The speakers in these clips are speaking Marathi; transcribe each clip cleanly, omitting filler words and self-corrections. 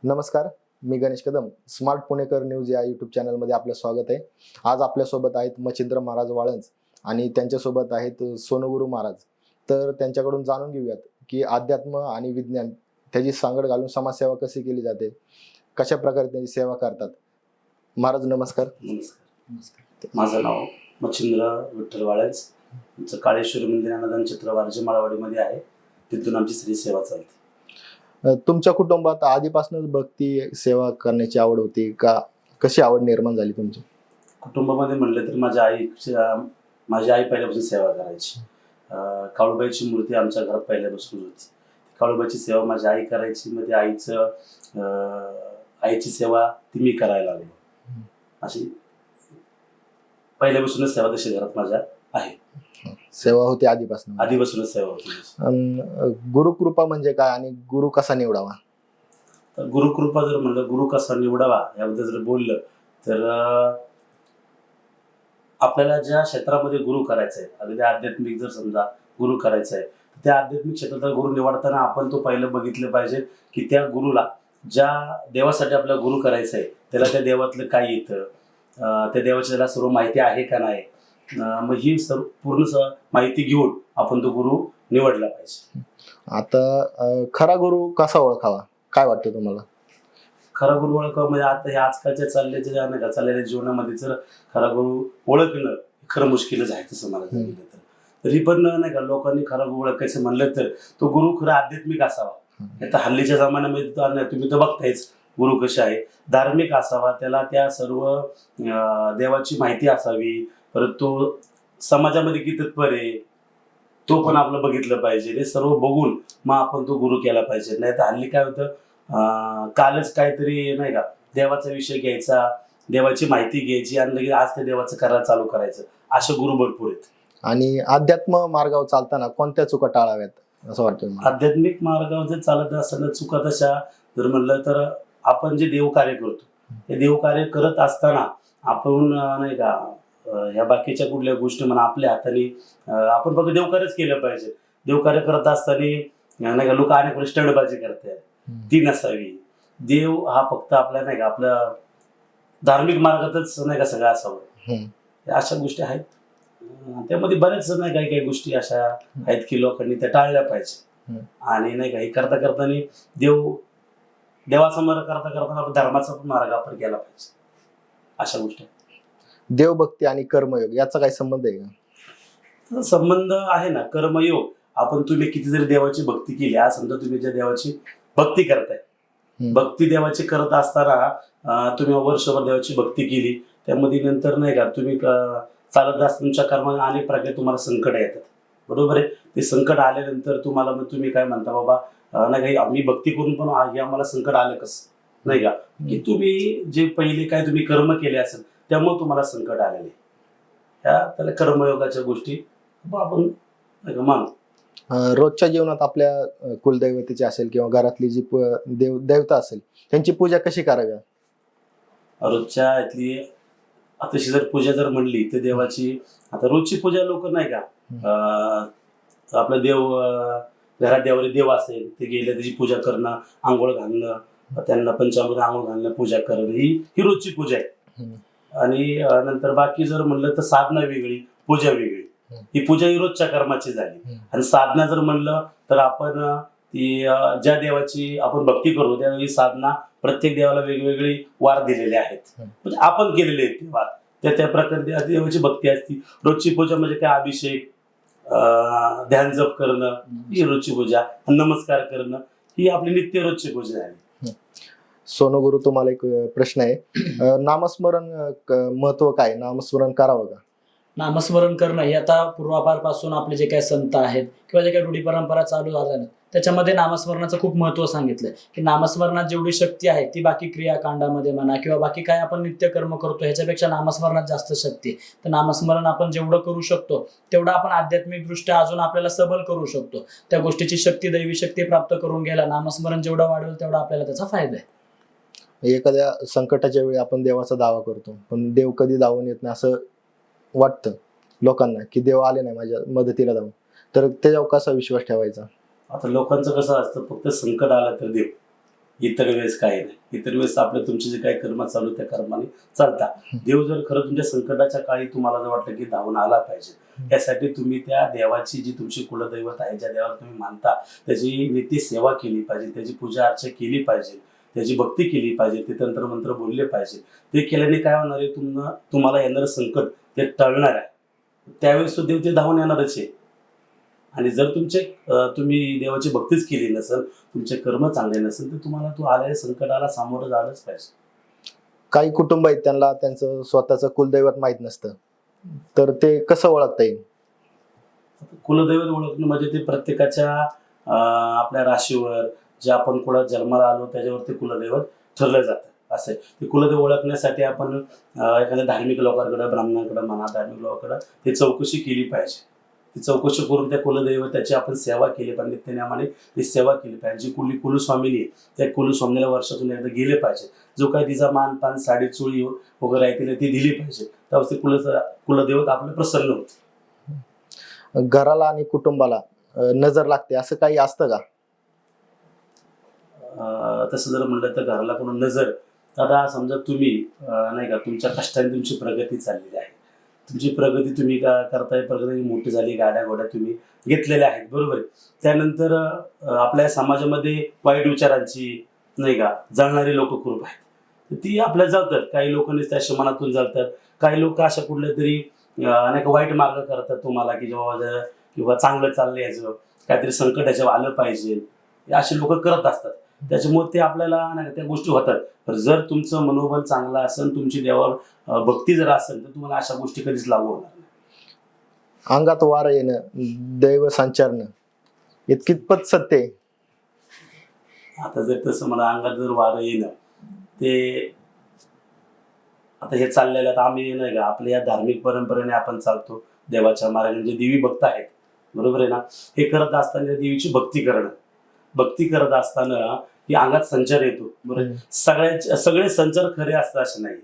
नमस्कार, मी गणेश कदम. स्मार्ट पुणेकर न्यूज या यूट्यूब चॅनलमध्ये आपलं स्वागत आहे. आज आपल्यासोबत आहेत मच्छिंद्र महाराज वाळंज आणि त्यांच्यासोबत आहेत सोनगुरू महाराज. तर त्यांच्याकडून जाणून घेऊयात की अध्यात्म आणि विज्ञान त्याची सांगड घालून समाजसेवा कशी केली जाते, कशा प्रकारे त्यांची सेवा करतात. महाराज नमस्कार. नमस्कार. माझं नाव मच्छिंद्र विठ्ठल वाळंज. आमचं काळेश्वरी मंदिर अनुदान क्षेत्र वारजे माळवाडीमध्ये आहे. तिथून आमची श्री सेवा चालते. तुमच्या कुटुंबात आधीपासूनच भक्ती सेवा करण्याची आवड होती का? कशी आवड निर्माण झाली तुमची? कुटुंबामध्ये म्हणलं तर माझी आई पहिल्यापासून सेवा करायची. काळूबाईची मूर्ती आमच्या घरात पहिल्यापासून होती. काळूबाईची सेवा माझी आई करायची. मध्ये आईची सेवा ती मी करायला लागलो. अशी पहिल्यापासूनच सेवा तशी घरात माझ्या आहे. सेवा होती आधीपासूनच सेवा होती. गुरुकृपा म्हणजे काय आणि गुरु कसा निवडावा? तर गुरुकृपा जर म्हणलं, गुरु कसा निवडावा याबद्दल जर बोललं तर आपल्याला ज्या क्षेत्रामध्ये गुरु करायचा आहे, अगदी आध्यात्मिक जर समजा गुरु करायचा आहे, त्या आध्यात्मिक क्षेत्रातला गुरु निवडताना आपण तो पहिलं बघितलं पाहिजे की त्या गुरुला ज्या देवासाठी आपला गुरु करायचा आहे त्याला त्या देवातलं काय येतं, त्या देवाची त्याला सर्व माहिती आहे का नाही. मग ही पूर्ण माहिती घेऊन आपण तो गुरु निवडला पाहिजे. आता खरा गुरु कसा ओळखावा, काय वाटतं तुम्हाला? खरा गुरु ओळखावा म्हणजे आता हे आजकालच्या चाललेल्या जीवनामध्ये जर खरा गुरु ओळखणं खरं मुश्किलच आहे तसं मला सांगितलं तर. तरी पण नाही का लोकांनी खरा गुरु ओळखायचं म्हणलं तर तो गुरु खरा आध्यात्मिक असावा. आता हल्लीच्या जमान्यामध्ये तुम्ही तर बघतायच गुरु कशा आहे, धार्मिक असावा, त्याला त्या सर्व देवाची माहिती असावी, परत तो समाजामध्ये किती तत्पर आहे तो पण आपलं बघितलं पाहिजे. हे सर्व बघून मग आपण तो गुरु केला पाहिजे. नाही तर हल्ली काय होतं, कालच काहीतरी नाही का देवाचा विषय घ्यायचा, देवाची माहिती घ्यायची आणि लगेच आज ते देवाचं करायला चालू करायचं, असे गुरु भरपूर आहेत. आणि अध्यात्म मार्गावर चालताना कोणत्या चुका टाळाव्यात असं वाटतं? आध्यात्मिक मार्गावर जर चालत असताना चुका तशा जर म्हणलं तर आपण जे देवकार्य करतो हे देवकार्य करत असताना आपण नाही का ह्या बाकीच्या कुठल्या गोष्टी म्हणा आपल्या हाताने आपण फक्त देवकार्यच केलं पाहिजे. देवकार्य करत असताना नाही का लोक अनेक स्टंटबाजी करतात, ती नसावी. देव हा फक्त आपल्या नाही का आपल्या धार्मिक मार्गातच नाही का सगळं असावं, अशा गोष्टी आहेत. त्यामध्ये बऱ्याच नाही काही काही गोष्टी अशा आहेत की लोकांनी त्या टाळल्या पाहिजे. आणि नाही का हे करता करताना देवाचा मार्ग करता आपण धर्माचा पण मार्ग आपण केला पाहिजे, अशा गोष्टी. देवभक्ती आणि कर्मयोग याचा काही संबंध आहे का? संबंध आहे ना. कर्मयोग आपण तुम्ही किती जरी देवाची भक्ती केली, आज समजा तुम्ही ज्या देवाची भक्ती करताय, भक्ती देवाची करत असताना तुम्ही वर्षभर देवाची भक्ती केली, त्यामध्ये नंतर नाही का तुम्ही चालत असताना तुमच्या कर्माने अनेक प्रकारे तुम्हाला संकट येतात, बरोबर आहे. ते संकट आल्यानंतर तुम्हाला मग तुम्ही काय म्हणता, बाबा नाही का आम्ही भक्ती करून पण हे आम्हाला संकट आलं कसं, नाही का की तुम्ही जे पहिले काय तुम्ही कर्म केले असेल त्यामुळे तुम्हाला संकट आलेले. त्याला कर्मयोगाच्या गोष्टी आपण नाही का मानू. रोजच्या जीवनात आपल्या कुलदैवतेची असेल किंवा घरातली जी देवता असेल त्यांची पूजा कशी करावी? रोजच्या इथली तशी जर पूजा जर म्हणली तर देवाची आता रोजची पूजा लोक नाही का आपलं घरात देव असेल ते गेले त्याची पूजा करणं, आंघोळ घालणं, त्यांना पंचामृत आंघोळ घालणं, पूजा करणं, ही रोजची पूजा आहे. आणि नंतर बाकी जर म्हणलं तर साधना वेगळी, पूजा वेगळी. ही पूजा ही रोजच्या कर्माची झाली. आणि साधना जर म्हणलं तर आपण ती ज्या देवाची आपण भक्ती करतो त्यावेळी साधना प्रत्येक देवाला वेगवेगळी वार दिलेले आहेत, म्हणजे आपण केलेले आहेत ते वार, त्या प्रकारे देवाची भक्ती असती. रोजची पूजा म्हणजे काय, अभिषेक, ध्यान जप करणं ही रोजची पूजा, नमस्कार करणं ही आपली नित्य रोजची पूजा झाली. सोनगुरू, तुम्हाला एक प्रश्न आहे. नामस्मरण महत्व काय? नामस्मरण करावं का? नामस्मरण करणं हे आता पूर्वापारपासून आपले जे काही संत आहेत किंवा जे काही रूढी परंपरा चालू झाल्या ना त्याच्यामध्ये नामस्मरणाचं खूप महत्त्व सांगितलंय की नामस्मरणात जेवढी शक्ती आहे ती बाकी क्रियाकांडामध्ये म्हणा किंवा बाकी काय आपण नित्यकर्म करतो ह्याच्यापेक्षा नामस्मरणात जास्त शक्ती आहे. तर नामस्मरण आपण जेवढं करू शकतो तेवढं आपण आध्यात्मिक दृष्ट्या अजून आपल्याला सबल करू शकतो. त्या गोष्टीची शक्ती, दैवी शक्ती प्राप्त करून घ्यायला नामस्मरण जेवढं वाढवेल तेवढा आपल्याला त्याचा फायदा आहे. एखाद्या संकटाच्या वेळी आपण देवाचा दावा करतो पण देव कधी धावून येत नाही असं वाटतं लोकांना की देव आले नाही माझ्या मदतीला धावून, तर त्याच्यावर कसा विश्वास ठेवायचा? आता लोकांचं कसं असतं, फक्त संकट आलं तर देव इतर वेळेस काही नाही. इतर वेळेस आपलं तुमचे जे काही कर्म चालू आहे, त्या कर्माने चालता. देव जर खरं तुमच्या संकटाच्या काळी तुम्हाला जर वाटलं की धावून आला पाहिजे, त्यासाठी तुम्ही त्या देवाची जी तुमची कुलदैवत आहे, ज्या देवाला तुम्ही मानता, त्याची नित्य सेवा केली पाहिजे, त्याची पूजा अर्चा केली पाहिजे, त्याची भक्ती केली पाहिजे, ते तंत्रमंत्र बोलले पाहिजे. ते केल्याने काय होणार आहे, तुम्हाला येणारं संकट ते टळणार आहे. त्यावेळेस तो देव ते धावून येणारच आहे. आणि जर तुम्ही देवाची भक्तीच केली नसेल, तुमचे कर्म चांगले नसेल, तर तुम्हाला तो आलेल्या संकटाला सामोरं जायलाच पाहिजे. काही कुटुंब आहेत त्यांना त्यांचं स्वतःचं कुलदैवत माहित नसतं, तर ते कसं ओळखता येईल? कुलदैवत ओळखणं म्हणजे ते प्रत्येकाच्या आपल्या राशीवर, जे आपण कुळात जन्माला आलो त्याच्यावर ते कुलदैवत ठरलं जातं. असं ते कुलदैवत ओळखण्यासाठी आपण एखाद्या धार्मिक लोकांकडे, ब्राह्मणाकडे म्हणा, धार्मिक लोकांकडे ते चौकशी केली पाहिजे. ती चौकशी करून त्या कुलदैवताची आपण सेवा केली पाहिजे, नित्यनेमाने ती सेवा केली पाहिजे. जी कुलस्वामिनी आहे, त्या कुलस्वामीला वर्षातून एकदा गेले पाहिजे. जो काही तिचा मान पान साडी चोळी वगैरे आहे तिला ती दिली पाहिजे. त्यावेळेस ते कुलदैवत आपलं प्रसन्न होते. घराला आणि कुटुंबाला नजर लागते असं काही असतं का? तसं जर म्हणलं तर घराला कोण नजर, आता समजा तुम्ही नाही का तुमच्या कष्टाने तुमची प्रगती चाललेली आहे, तुमची प्रगती तुम्ही करताय, प्रगती मोठी झाली, गाड्या घोड्या तुम्ही घेतलेल्या आहेत, बरोबर आहे. त्यानंतर आपल्या समाजामध्ये वाईट विचारांची नाही का जळणारी लोक खूप आहेत, तर ती आपल्या जळतात. काही लोकांनी त्या मनातून जळतात. काही लोक अशा कुठल्या तरी नाही का वाईट मार्ग करतात तुम्हाला, की जेव्हा किंवा चांगलं चाललंय याचं काहीतरी संकट याच्यावर आलं पाहिजे, असे लोक करत असतात. त्याच्यामुळे ते आपल्याला नाही का त्या गोष्टी होतात. तर जर तुमचं मनोबल चांगलं असेल, तुमची देवावर भक्ती जर असेल, तर तुम्हाला अशा गोष्टी कधीच लागू होणार नाही. अंगात वार येणं, दैव संचारणं, हे कितपत सत्य आहे? आता जर तसं मला अंगात जर वारं येणं, ते आता हे चाललेलं, आता आम्ही नाही का आपल्या या धार्मिक परंपरेने आपण चालतो, देवाच्या मार्गाने जे देवी भक्त आहेत, बरोबर आहे ना. हे करत असताना देवीची भक्ती करत असताना की अंगात संचार येतो, बरोबर. सगळे संचार खरे असतात असे नाहीत,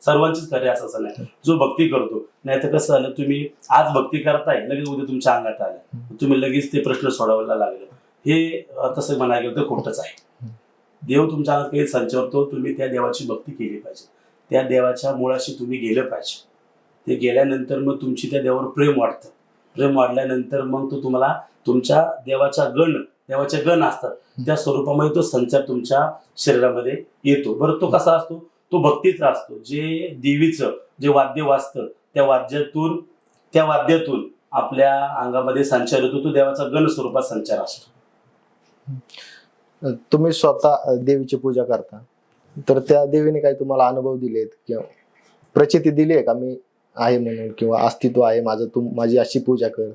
सर्वांचेच खरे असं नाही. जो भक्ती करतो, नाही तर कसं झालं, तुम्ही आज भक्ती करताय, लगेच उद्या तुमच्या अंगात आलं, तुम्ही लगेच ते प्रश्न सोडवायला लागले, हे तसं म्हणायला गेलं तर खोटंच आहे. देव तुमच्या अंगात काही संचारतो, तुम्ही त्या देवाची भक्ती केली पाहिजे, त्या देवाच्या मुळाशी तुम्ही गेलं पाहिजे. ते गेल्यानंतर मग तुमची त्या देवावर प्रेम वाढतं. प्रेम वाढल्यानंतर मग तो तुम्हाला तुमच्या देवाचे गण असतात, त्या स्वरूपामध्ये तो संचार तुमच्या शरीरामध्ये येतो. बरं, तो कसा असतो? तो भक्तीचा असतो. जे देवीचं जे वाद्य वाजतं, त्या वाद्यातून आपल्या अंगामध्ये संचार येतो, तो देवाचा गण स्वरूपात संचार असतो. तुम्ही स्वतः देवीची पूजा करता, तर त्या देवीने काही तुम्हाला अनुभव दिलेत किंवा प्रचिती दिली आहे का, मी आहे म्हणून, किंवा अस्तित्व आहे माझं, तू माझी अशी पूजा कर?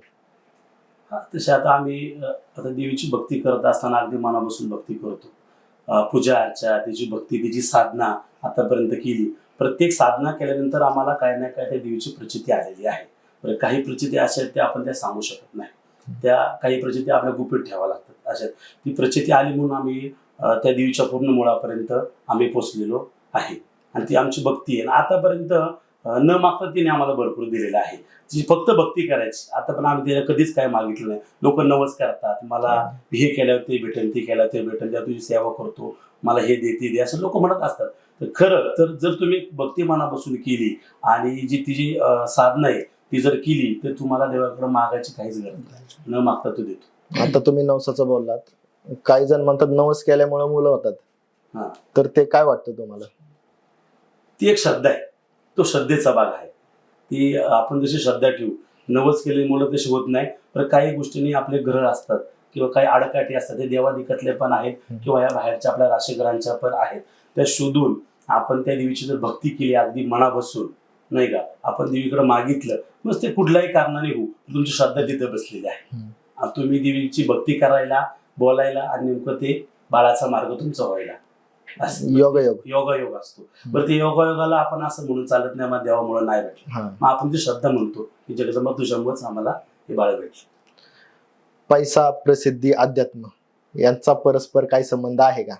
तसे आता आम्ही आता देवीची भक्ती करत असताना अगदी मनापासून भक्ती करतो. पूजा अर्चा, त्याची भक्ती, त्याची साधना आतापर्यंत केली. प्रत्येक साधना केल्यानंतर आम्हाला काय ना काय त्या देवीची प्रचिती आलेली आहे. बरं, काही प्रचिती अशा आहेत त्या आपण त्या सांगू शकत नाही, त्या काही प्रचिती आपल्या गुपित ठेवाव्या लागतात. अशा ती प्रचिती आली म्हणून आम्ही त्या देवीच्या पूर्ण मुळापर्यंत आम्ही पोचलेलो आहे. आणि ती आमची भक्ती आहे. आतापर्यंत न मागता तिने आम्हाला भरपूर दिलेलं आहे. जी फक्त भक्ती करायची. आता पण आम्ही तिला कधीच काय मागितलं नाही. लोक नवस करतात, मला हे केल्यावर ते भेटेल, ते केल्यावर ते भेटेल, त्या तुझी सेवा करतो, मला हे दे ते दे, असं लोक म्हणत असतात. तर खरं तर जर तुम्ही भक्ती मनापासून केली आणि जी तिची साधना आहे ती जर केली, तर तुम्हाला देवाकडे मागायची काहीच गरज नाही. न मागता तो देतो. आता तुम्ही नवसाचं बोललात, काही जण म्हणतात नवस केल्यामुळे मुलं होतात, हा, तर ते काय वाटतं तुम्हाला? ती एक श्रद्धा आहे, तो श्रद्धेचा भाग आहे. ती आपण जशी श्रद्धा ठेवू, नवस केलेली मुलं तशी होत नाही. तर काही गोष्टींनी आपले ग्रह असतात किंवा काही आडकाठी असतात, ते देवादिकातले पण आहेत किंवा या बाहेरच्या आपल्या राशीग्रहांच्या पण आहेत. त्या शोधून आपण त्या देवीची जर भक्ती केली अगदी मनापासून, नाही का, आपण देवीकडे मागितलं, मग ते कुठल्याही कारणाने होऊ, तुमची श्रद्धा तिथे बसलेली आहे. तुम्ही देवीची भक्ती करायला, बोलायला आणि नेमकं ते बाळाचा मार्ग तुमचा व्हायला योगायोग असतो. बरं, ते योगायोगाला आपण असं म्हणून चालत नाही, मग देवामुळे नाही भेटलं, मग आपण ती श्रद्धा म्हणतो की जगदंबा तुझ्यामुळेच आम्हाला हे बाळ भेटलं. पैसा, प्रसिद्धी, अध्यात्म यांचा परस्पर काही संबंध आहे का?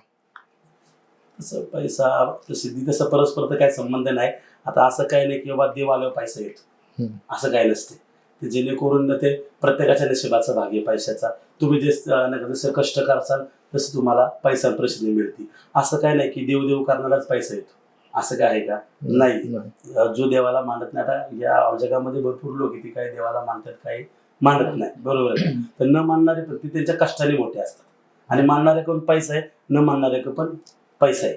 तसं पैसा, प्रसिद्धी तसं परस्पर तर काही संबंध नाही. आता असं काही नाही की बाबा देव आल्यावर पैसा येतो, असं काही नसते. ते जेणेकरून ते प्रत्येकाच्या नशिबाचा भाग आहे पैशाचा. तुम्ही जे जसं कष्ट करसाल तसं तुम्हाला पैसा आणि प्रसिद्धी मिळते. असं काय नाही की देव करणाराच पैसा येतो, असं काय आहे का? नाही. जो देवाला मानत नाही, आता या जगामध्ये भरपूर लोक ती काही देवाला मानतात, काही मानत नाही, बरोबर आहे. तर न मानणारे पण ते त्यांच्या कष्टाने मोठे असतात, आणि मानणारे पण पैसा आहे, न मानणारे पण पैसा आहे.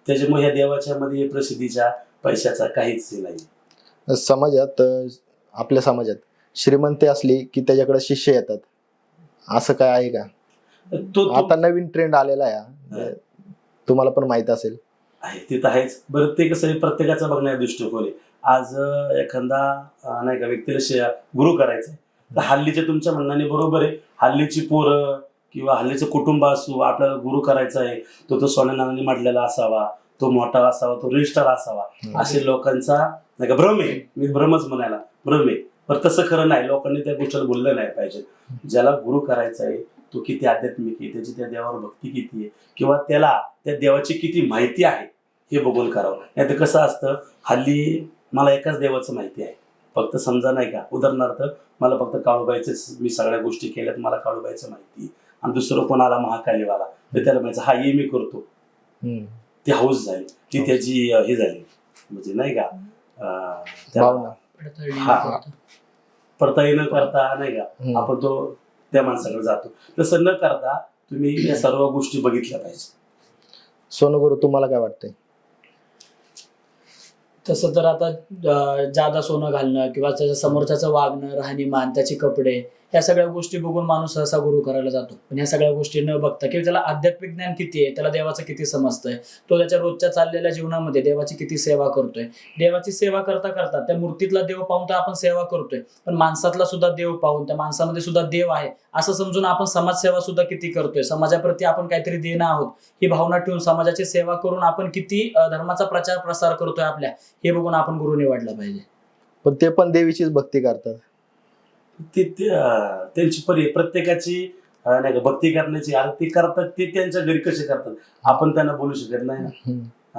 त्याच्यामुळे ह्या देवाच्या मध्ये प्रसिद्धीच्या पैशाचा काहीच हे नाही. समाजात आपल्या समाजात श्रीमंती असली की त्याच्याकडे शिष्य येतात, असं काय आहे का? आता नवीन ट्रेंड आलेला आहे, तुम्हाला पण माहित असेल. आहे ते तर आहेच. बरं, ते कसं आहे, प्रत्येकाचा बघण्याचा दृष्टिकोन आहे. आज एखादा नाही का व्यक्तीला गुरु करायचा आहे, तर हल्लीच्या तुमच्या म्हणण्याने बरोबर आहे, हल्लीची पोरं किंवा हल्लीचं कुटुंब असो, आपल्याला गुरु करायचा आहे, तो सोन्या नाण्याने मांडलेला असावा, तो मोठा असावा, तो रजिस्टर असावा, असे लोकांचा नाही का भ्रम आहे. मी भ्रमच म्हणायला भ्रम आहे, पण तसं खरं नाही. लोकांनी त्या गोष्टीला बोललं नाही पाहिजे. ज्याला गुरु करायचा आहे तो किती आध्यात्मिक आहे, त्याची त्या देवावर भक्ती किती आहे, किंवा त्याला त्या देवाची किती माहिती आहे हे बघून करावं. नाही तर कसं असतं, हल्ली मला एकाच देवाचं माहिती आहे, फक्त समजा नाही का, उदाहरणार्थ मला फक्त काळूबाईच, मी सगळ्या गोष्टी केल्यात, मला काळूबाईचं माहिती, आणि दुसरं कोणाला महाकालीवाला, तर त्याला माहिती हा ये मी करतो, ती हाऊस झाली, ती त्याची हे झाली, म्हणजे नाही का पडताळी न करता नाही का आपण तो त्या माणसाकडे जातो. तसं न करता तुम्ही या सर्व गोष्टी बघितल्या पाहिजे. सोनू, तुम्हाला काय वाटतंय? तसं तर आता जादा सोनं घालणं किंवा त्याच्या समोरच्याचं वागणं, राहणीमान, त्याचे कपडे, ह्या सगळ्या गोष्टी बघून माणूस सहसा गुरु करायला जातो. पण ह्या सगळ्या गोष्टी न बघता किंवा त्याला आध्यात्मिक ज्ञान किती आहे, त्याला देवाचं किती समजतंय, तो त्याच्या रोजच्या चाललेल्या जीवनामध्ये देवाची किती सेवा करतोय. देवाची सेवा करता करता त्या मूर्तीतला देव पाहून तर आपण सेवा करतोय, पण माणसातला सुद्धा देव पाहून, त्या माणसामध्ये सुद्धा देव आहे असं समजून आपण समाजसेवा सुद्धा किती करतोय. समाजाप्रती आपण काहीतरी देणं आहोत ही भावना ठेवून समाजाची सेवा करून आपण किती धर्माचा प्रचार प्रसार करतोय आपल्या, हे बघून आपण गुरु निवडला पाहिजे. पण ते पण देवीचीच भक्ती करतात. त्यांची प्रत्येकाची नाही का भक्ती करण्याची, ते करतात ते त्यांच्या घरी कसे करतात, आपण त्यांना बोलू शकत नाही ना.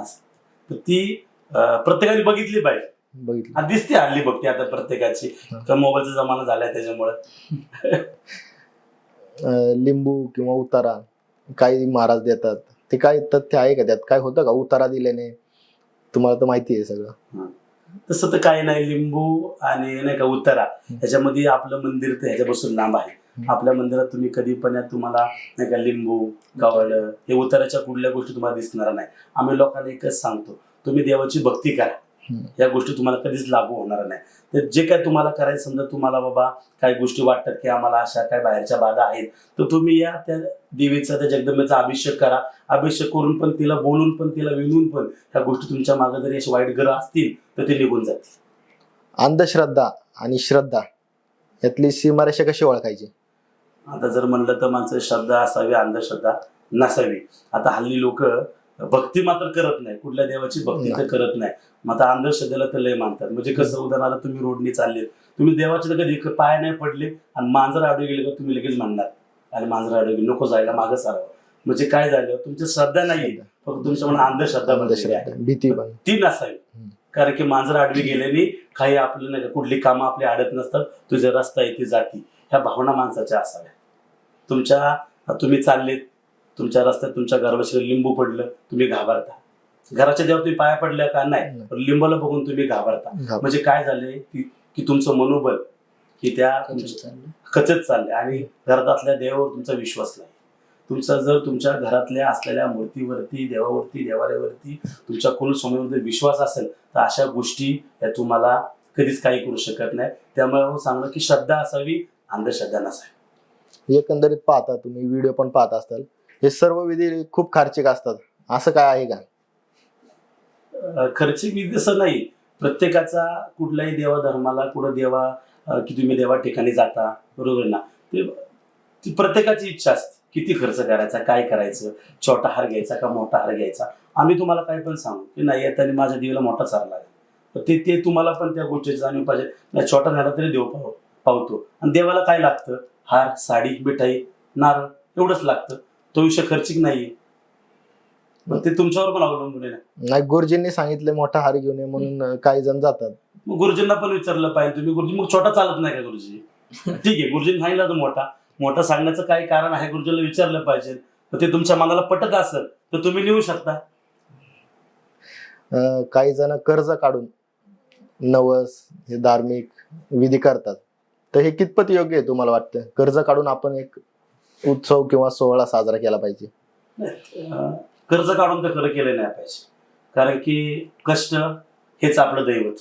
असं तर ती प्रत्येकाने बघितली पाहिजे. आणि दिसते हल्ली भक्ती आता प्रत्येकाची, तर मोबाईलचा जमाना झालाय त्याच्यामुळे. लिंबू किंवा उतारा काही महाराज देतात, ते काय तथ्य आहे का? त्यात काय होतं का उतारा दिल्याने? तुम्हाला तर माहिती आहे सगळं. तसं तर काही नाही. लिंबू आणि नाही का उतारा ह्याच्यामध्ये आपलं मंदिर तर ह्याच्यापासून लांब आहे. आपल्या मंदिरात तुम्ही कधी पण तुम्हाला नाही का लिंबू, कवळ, हे उताराच्या कुठल्या गोष्टी तुम्हाला दिसणार नाही. आम्ही लोकांना एकच सांगतो, तुम्ही देवाची भक्ती करा, या गोष्टी तुम्हाला कधीच लागू होणार नाही. तर जे काय तुम्हाला करायचं, समजा तुम्हाला बाबा काही गोष्टी वाटतात की आम्हाला अशा काय बाहेरच्या बाधा आहेत, तर तुम्ही या त्या देवीचा, त्या जगदंबेचा अभिषेक करा. अभिषेक करून पण तिला बोलून पण तिला विनून पण ह्या गोष्टी तुमच्या मागे जरी अशी वाईट ग्रह असतील तर ते निघून जातील. अंधश्रद्धा आणि श्रद्धा यातली सीमारेषा कशी ओळखायची? आता जर म्हणलं तर माणसं श्रद्धा असावी, अंधश्रद्धा नसावी. आता हल्ली लोक भक्ती मात्र करत नाही, कुठल्या देवाची भक्ती तर करत नाही. मग आता अंधश्रद्धेला तर लय मानतात. म्हणजे कसं, उदाहरणार्थ तुम्ही रोडने चालले, तुम्ही देवाचे तर कधी पाय नाही पडले आणि मांजर आडवे गेले का तुम्ही लगेच म्हणणार आणि मांजर आडवे गेले, नको जायला, मागं सारावं. म्हणजे काय झालं, तुमची श्रद्धा नाही, फक्त तुमच्या मनात अंधश्रद्धा, भीती ती नसावी. कारण की मांजर आडवी गेल्याने काही आपलं नाही का कुठली कामं आपली आडत नसतात, तुझा रस्ता आहे ती जाती, ह्या भावना माणसाच्या असाव्या. तुम्ही चाललेत, तुमच्या रस्त्यात तुमच्या घरापाशी लिंबू पडलं, तुम्ही घाबरता. घराच्या देवावर तुम्ही पाया पडल्या का नाही, लिंबाला बघून तुम्ही घाबरता. म्हणजे काय झाले की तुमचं मनोबल की त्या खचत चाललंय आणि घरातल्या देवावर तुमचा विश्वास नाही. तुमचा जर तुमच्या घरातल्या असलेल्या मूर्तीवरती, देवावरती, देवाऱ्यावरती, तुमच्या कुलस्वामीवरती विश्वास असेल तर अशा गोष्टी या तुम्हाला कधीच काही करू शकत नाही. त्यामुळे सांगलं की श्रद्धा असावी, अंधश्रद्धा नसावी. एकंदरीत पाहता, तुम्ही व्हिडिओ पण पाहत असाल, हे सर्व विधी खूप खर्चिक असतात, असं काय आहे का? खर्चिक विधी असं नाही. प्रत्येकाचा कुठल्याही देवा धर्माला, कुठं देवा की तुम्ही देवा ठिकाणी जाता, बरोबर ना, ती प्रत्येकाची इच्छा असते किती खर्च करायचा, काय करायचं, छोटा हार घ्यायचा का मोठा हार घ्यायचा. आम्ही तुम्हाला काय पण सांगू की नाही येताना माझ्या देवीला मोठाच हार लागेल, तर ते तुम्हाला पण त्या गोष्टीची जाणीव पाहिजे. नाही छोटा झाला तरी देव पावतो. आणि देवाला काय लागतं, हार, साडी, मिठाई, नारळ एवढंच लागतं. तो विषय खर्चिक नाहीये, ते तुमच्यावर पण अवलंबून आहे. नाही, गुरुजींनी सांगितलं मोठा हार घेऊन ये म्हणून काही जण जातात. मग गुरुजींना पण विचारलं पाहिजे तुम्ही, गुरुजी मग छोटा चालत नाही का गुरुजी? ठीक आहे, गुरुजींनी सांगितलं तर मोठा सांगण्याचं काय कारण आहे, गुरुजीला विचारलं पाहिजे. मग ते तुमच्या मनाला पटत असेल तर तुम्ही नेऊ शकता. काही जण कर्ज काढून नवस हे धार्मिक विधी करतात, तर हे कितपत योग्य आहे तुम्हाला वाटतं? कर्ज काढून आपण एक उत्सव किंवा सोहळा साजरा केला पाहिजे? कर्ज काढून तर खरं केलं नाही पाहिजे, कारण की कष्ट हेच आपलं दैवत,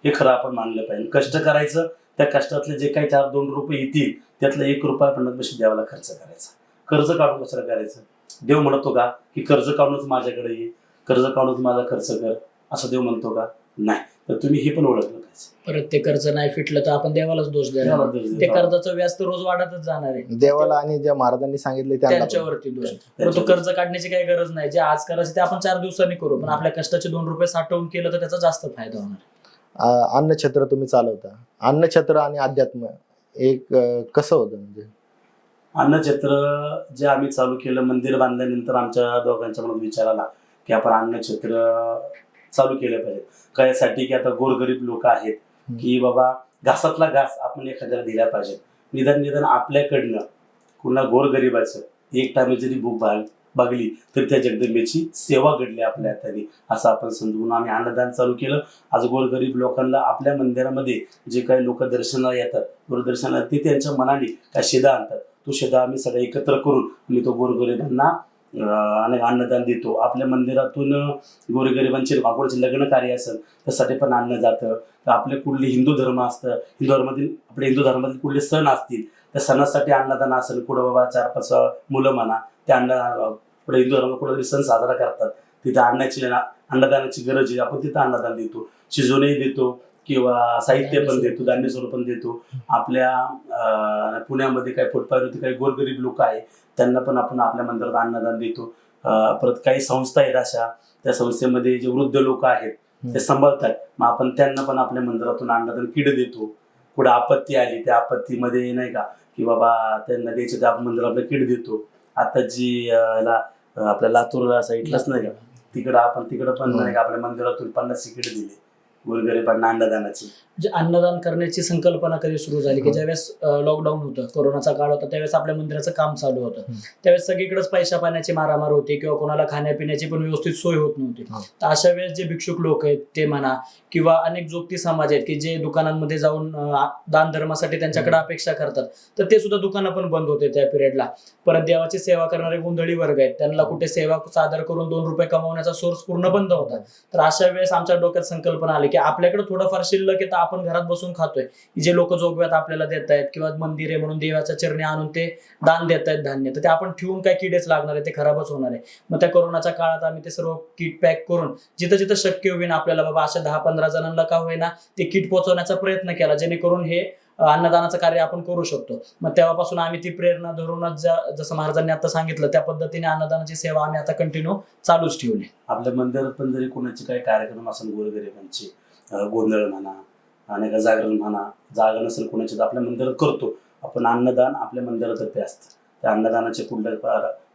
हे खरं आपण मानलं पाहिजे. कष्ट करायचं, त्या कष्टातले जे काही 4-2 रुपये येतील त्यातला 1 रुपया 50 पैसे देवाला खर्च करायचा. कर्ज काढून कशाला करायचं? देव म्हणतो का की कर्ज काढूनच माझ्याकडे ये, कर्ज काढूनच माझा खर्च कर, असं देव म्हणतो का? नाही. तर तुम्ही हे पण ओळखलं पाहिजे. परत ते कर्ज नाही फिटलं तर आपण देवालाच दोष देणार. ते कर्जाचं व्याज तर रोज वाढतच जाणार आहे. देवाला आणि ज्या महाराजांनी सांगितले त्यांच्यावरती दोष. तो कर्ज काढण्याची काही गरज नाही. जे आज करायचं ते आपण 4 दिवसांनी करू, पण आपल्या कष्टाचे 2 रुपये साठवून केलं तर त्याचा जास्त फायदा होणार. अन्नछत्र तुम्ही चालवता, अन्नछत्र आणि अध्यात्म एक कसं होतं? म्हणजे अन्नछत्र जे आम्ही चालू केलं, मंदिर बांधल्यानंतर आमच्या दोघांच्या मनात विचार आला की आपण अन्नछत्र चालू केलं पाहिजे. कायसाठी की आता गोरगरीब लोक आहेत की बाबा घासातला घास आपण एखाद्याला दिला पाहिजे. निदान आपल्याकडनं कुणा गोरगरिबाचं एक टाइम जरी भूक भागली तर त्या जगदंबेची सेवा घडली आपल्या हाताने, असं आपण समजून आम्ही अन्नदान चालू केलं. आज गोरगरीब लोकांना आपल्या मंदिरामध्ये जे काही लोक दर्शनाला येतात, दूरदर्शनाला, ते त्यांच्या मनाने काय शिदा आणतात, तो शिदा आम्ही सगळं एकत्र करून आम्ही तो गोरगरिबांना आणि अन्नदान देतो. आपल्या मंदिरातून गोरगरिबांचे कोणाचे लग्न कार्य असेल त्यासाठी पण अन्न जातं. तर आपले कुठले हिंदू धर्म असतं, हिंदू धर्मातील कुठले सण असतील त्या सणासाठी अन्नदान असेल, कुठं बाबा 4-5 मुलं म्हणा त्या पुढे हिंदू धर्म कुठेतरी सण साजरा करतात, तिथे अन्नदानाची गरज आहे, आपण तिथं अन्नदान देतो. शिजवणही देतो किंवा साहित्य पण देतो, धान्य स्वरूप पण देतो. आपल्या पुण्यामध्ये काही फुटपाथवरती काही गोरगरीब लोक आहे त्यांना पण आपण आपल्या मंदिरात अन्नदान देतो. परत काही संस्था आहेत अशा, त्या संस्थेमध्ये जे वृद्ध लोक आहेत ते सांभाळतात, मग आपण त्यांना पण आपल्या मंदिरातून अन्नदान किट देतो. पुढे आपत्ती आली त्या आपत्तीमध्ये नाही का की बाबा त्यांना द्यायचं, आपण मंदिर आपलं किट देतो. आता जी आपल्या लातूरला साईडलाच नाही का, तिकडं पण नाही का आपल्या मंदिरातून 50 किट दिले गोरगरिबांना अन्नदानाची. म्हणजे अन्नदान करण्याची संकल्पना कधी सुरू झाली की ज्यावेळेस लॉकडाऊन होतं, कोरोनाचा काळ होता, त्यावेळेस आपल्या मंदिराचं काम चालू होतं. त्यावेळेस सगळीकडेच पैशा पाण्याची मारामार होती किंवा कोणाला खाण्यापिण्याची पण व्यवस्थित सोय होत नव्हती. तर अशा वेळेस जे भिक्षुक लोक आहेत ते म्हणा किंवा अनेक जोगती समाज आहेत की जे दुकानांमध्ये जाऊन दान धर्मासाठी त्यांच्याकडे अपेक्षा करतात, तर ते सुद्धा दुकानं पण बंद होते त्या पिरियडला. परत देवाची सेवा करणारे गोंधळी वर्ग आहेत, त्यांना कुठे सेवा सादर करून 2 रुपये कमावण्याचा सोर्स पूर्ण बंद होता. तर अशा वेळेस आमच्या डोक्यात संकल्पना आली की आपल्याकडे थोडंफार शिल्लक आहे, तर आपण घरात बसून खातोय, जे लोक जोगव्यात आपल्याला देत आहेत किंवा मंदिर आहे म्हणून देवाच्या चरणी आणून ते दान देत आहेत धान्य, तर ते आपण ठेवून काय किडेच लागणार आहे, ते खराबच होणार आहे. मग त्या कोरोनाच्या काळात आम्ही ते सर्व किट पॅक करून जिथं जिथं शक्य होईना आपल्याला बाबा अशा 10-15 जणांना का होईना ते किट पोहोचवण्याचा प्रयत्न केला, जेणेकरून हे अन्नदानाचं कार्य आपण करू शकतो. मग तेव्हापासून आम्ही ती प्रेरणा धरूनच जसं महाराजांनी आता सांगितलं त्या पद्धतीने अन्नदानाची सेवा आम्ही आता कंटिन्यू चालूच ठेवली. आपल्या मंदिरात पण जरी कोणाचे काही कार्यक्रम असेल, गोरगरिबांचे गोंधळ म्हणा आणि जागरण म्हणा, जागा नसेल कोणाचे तर आपल्या मंदिरात करतो आपण. अन्नदान आपल्या मंदिरातर्फे असतं, त्या अन्नदानाचे कुठल्या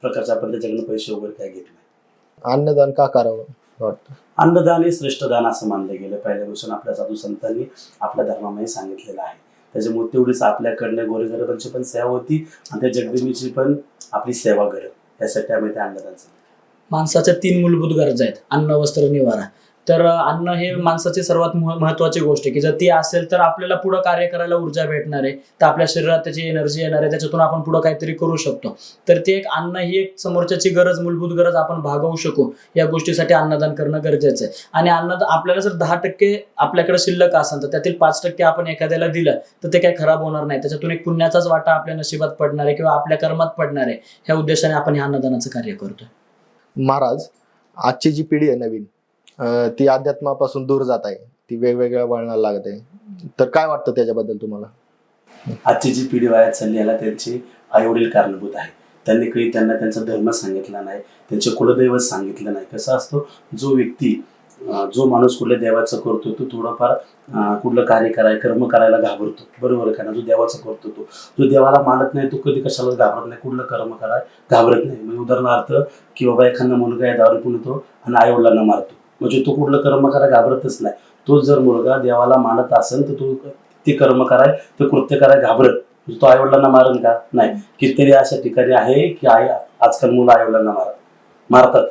प्रकारचे आपण त्याच्याकडून पैसे वगैरे काय घेत नाही. अन्नदान का करावं वाटतं? अन्नदान हे श्रेष्ठ दान असं मानलं गेलं पहिल्यापासून, आपल्या साधू संतांनी आपल्या धर्मामध्ये सांगितलेलं आहे. त्याच्यामुळे तेवढीच आपल्याकडनं गोरगरिबांची पण सेवा होती आणि त्या जगदंबेची पण आपली सेवा घडत, यासाठी आम्ही ते अन्नदान. माणसाच्या 3 मूलभूत गरजा आहेत, अन्न, वस्त्र, निवारा. तर अन्न हे माणसाची सर्वात महत्वाची गोष्ट आहे की जर ती असेल तर आपल्याला पुढे कार्य करायला ऊर्जा भेटणार आहे, तर आपल्या शरीरात त्याची एनर्जी येणार आहे, त्याच्यातून आपण पुढे काहीतरी करू शकतो. तर ते एक अन्न ही एक समोरच्याची गरज, मूलभूत गरज आपण भागवू शकू, या गोष्टीसाठी अन्नदान करणं गरजेचं आहे. आणि अन्न आपल्याला जर 10% आपल्याकडे शिल्लक असेल तर त्यातील 5% आपण एखाद्याला दिलं तर ते काही खराब होणार नाही, त्याच्यातून एक पुण्याचाच वाटा आपल्या नशिबात पडणार आहे किंवा आपल्या कर्मात पडणार आहे. ह्या उद्देशाने आपण हे अन्नदानाचं कार्य करतोय. महाराज, आजची जी पिढी आहे नवीन, ती अध्यात्मापासून दूर जात आहे, ती वेगवेगळ्या वळणाला लागत आहे, तर काय वाटतं त्याच्याबद्दल तुम्हाला? आजची जी पिढी वायात चालली याला त्यांचे आई वडील कारणीभूत आहे. त्यांनी काही त्यांना त्यांचा धर्म सांगितला नाही, त्यांचे कुलदैवत सांगितलं नाही. कसं असतो, जो माणूस कुठल्या देवाचं करतो तो थोडंफार कुठलं कर्म करायला घाबरतो, बरोबर आहे का ना? जो देवाचं करतो जो देवाला मानत नाही तो कधी कशाला घाबरत नाही, कुठलं कर्म करायला घाबरत नाही. म्हणजे उदाहरणार्थ की बाबा एखादा मुलगा आहे, दारू पिऊन येतो आणि आई वडिलांना मारतो, म्हणजे तो कुठलं कर्म करायला घाबरतच नाही. तो जर मुलगा देवाला मानत असेल तर तो ते कर्म ते कृत्य करायला घाबरत, तो आई वडिलांना मारण का नाही. कितीतरी अशा ठिकाणी आहे की आजकाल मुलं आईवडिलांना मारतात.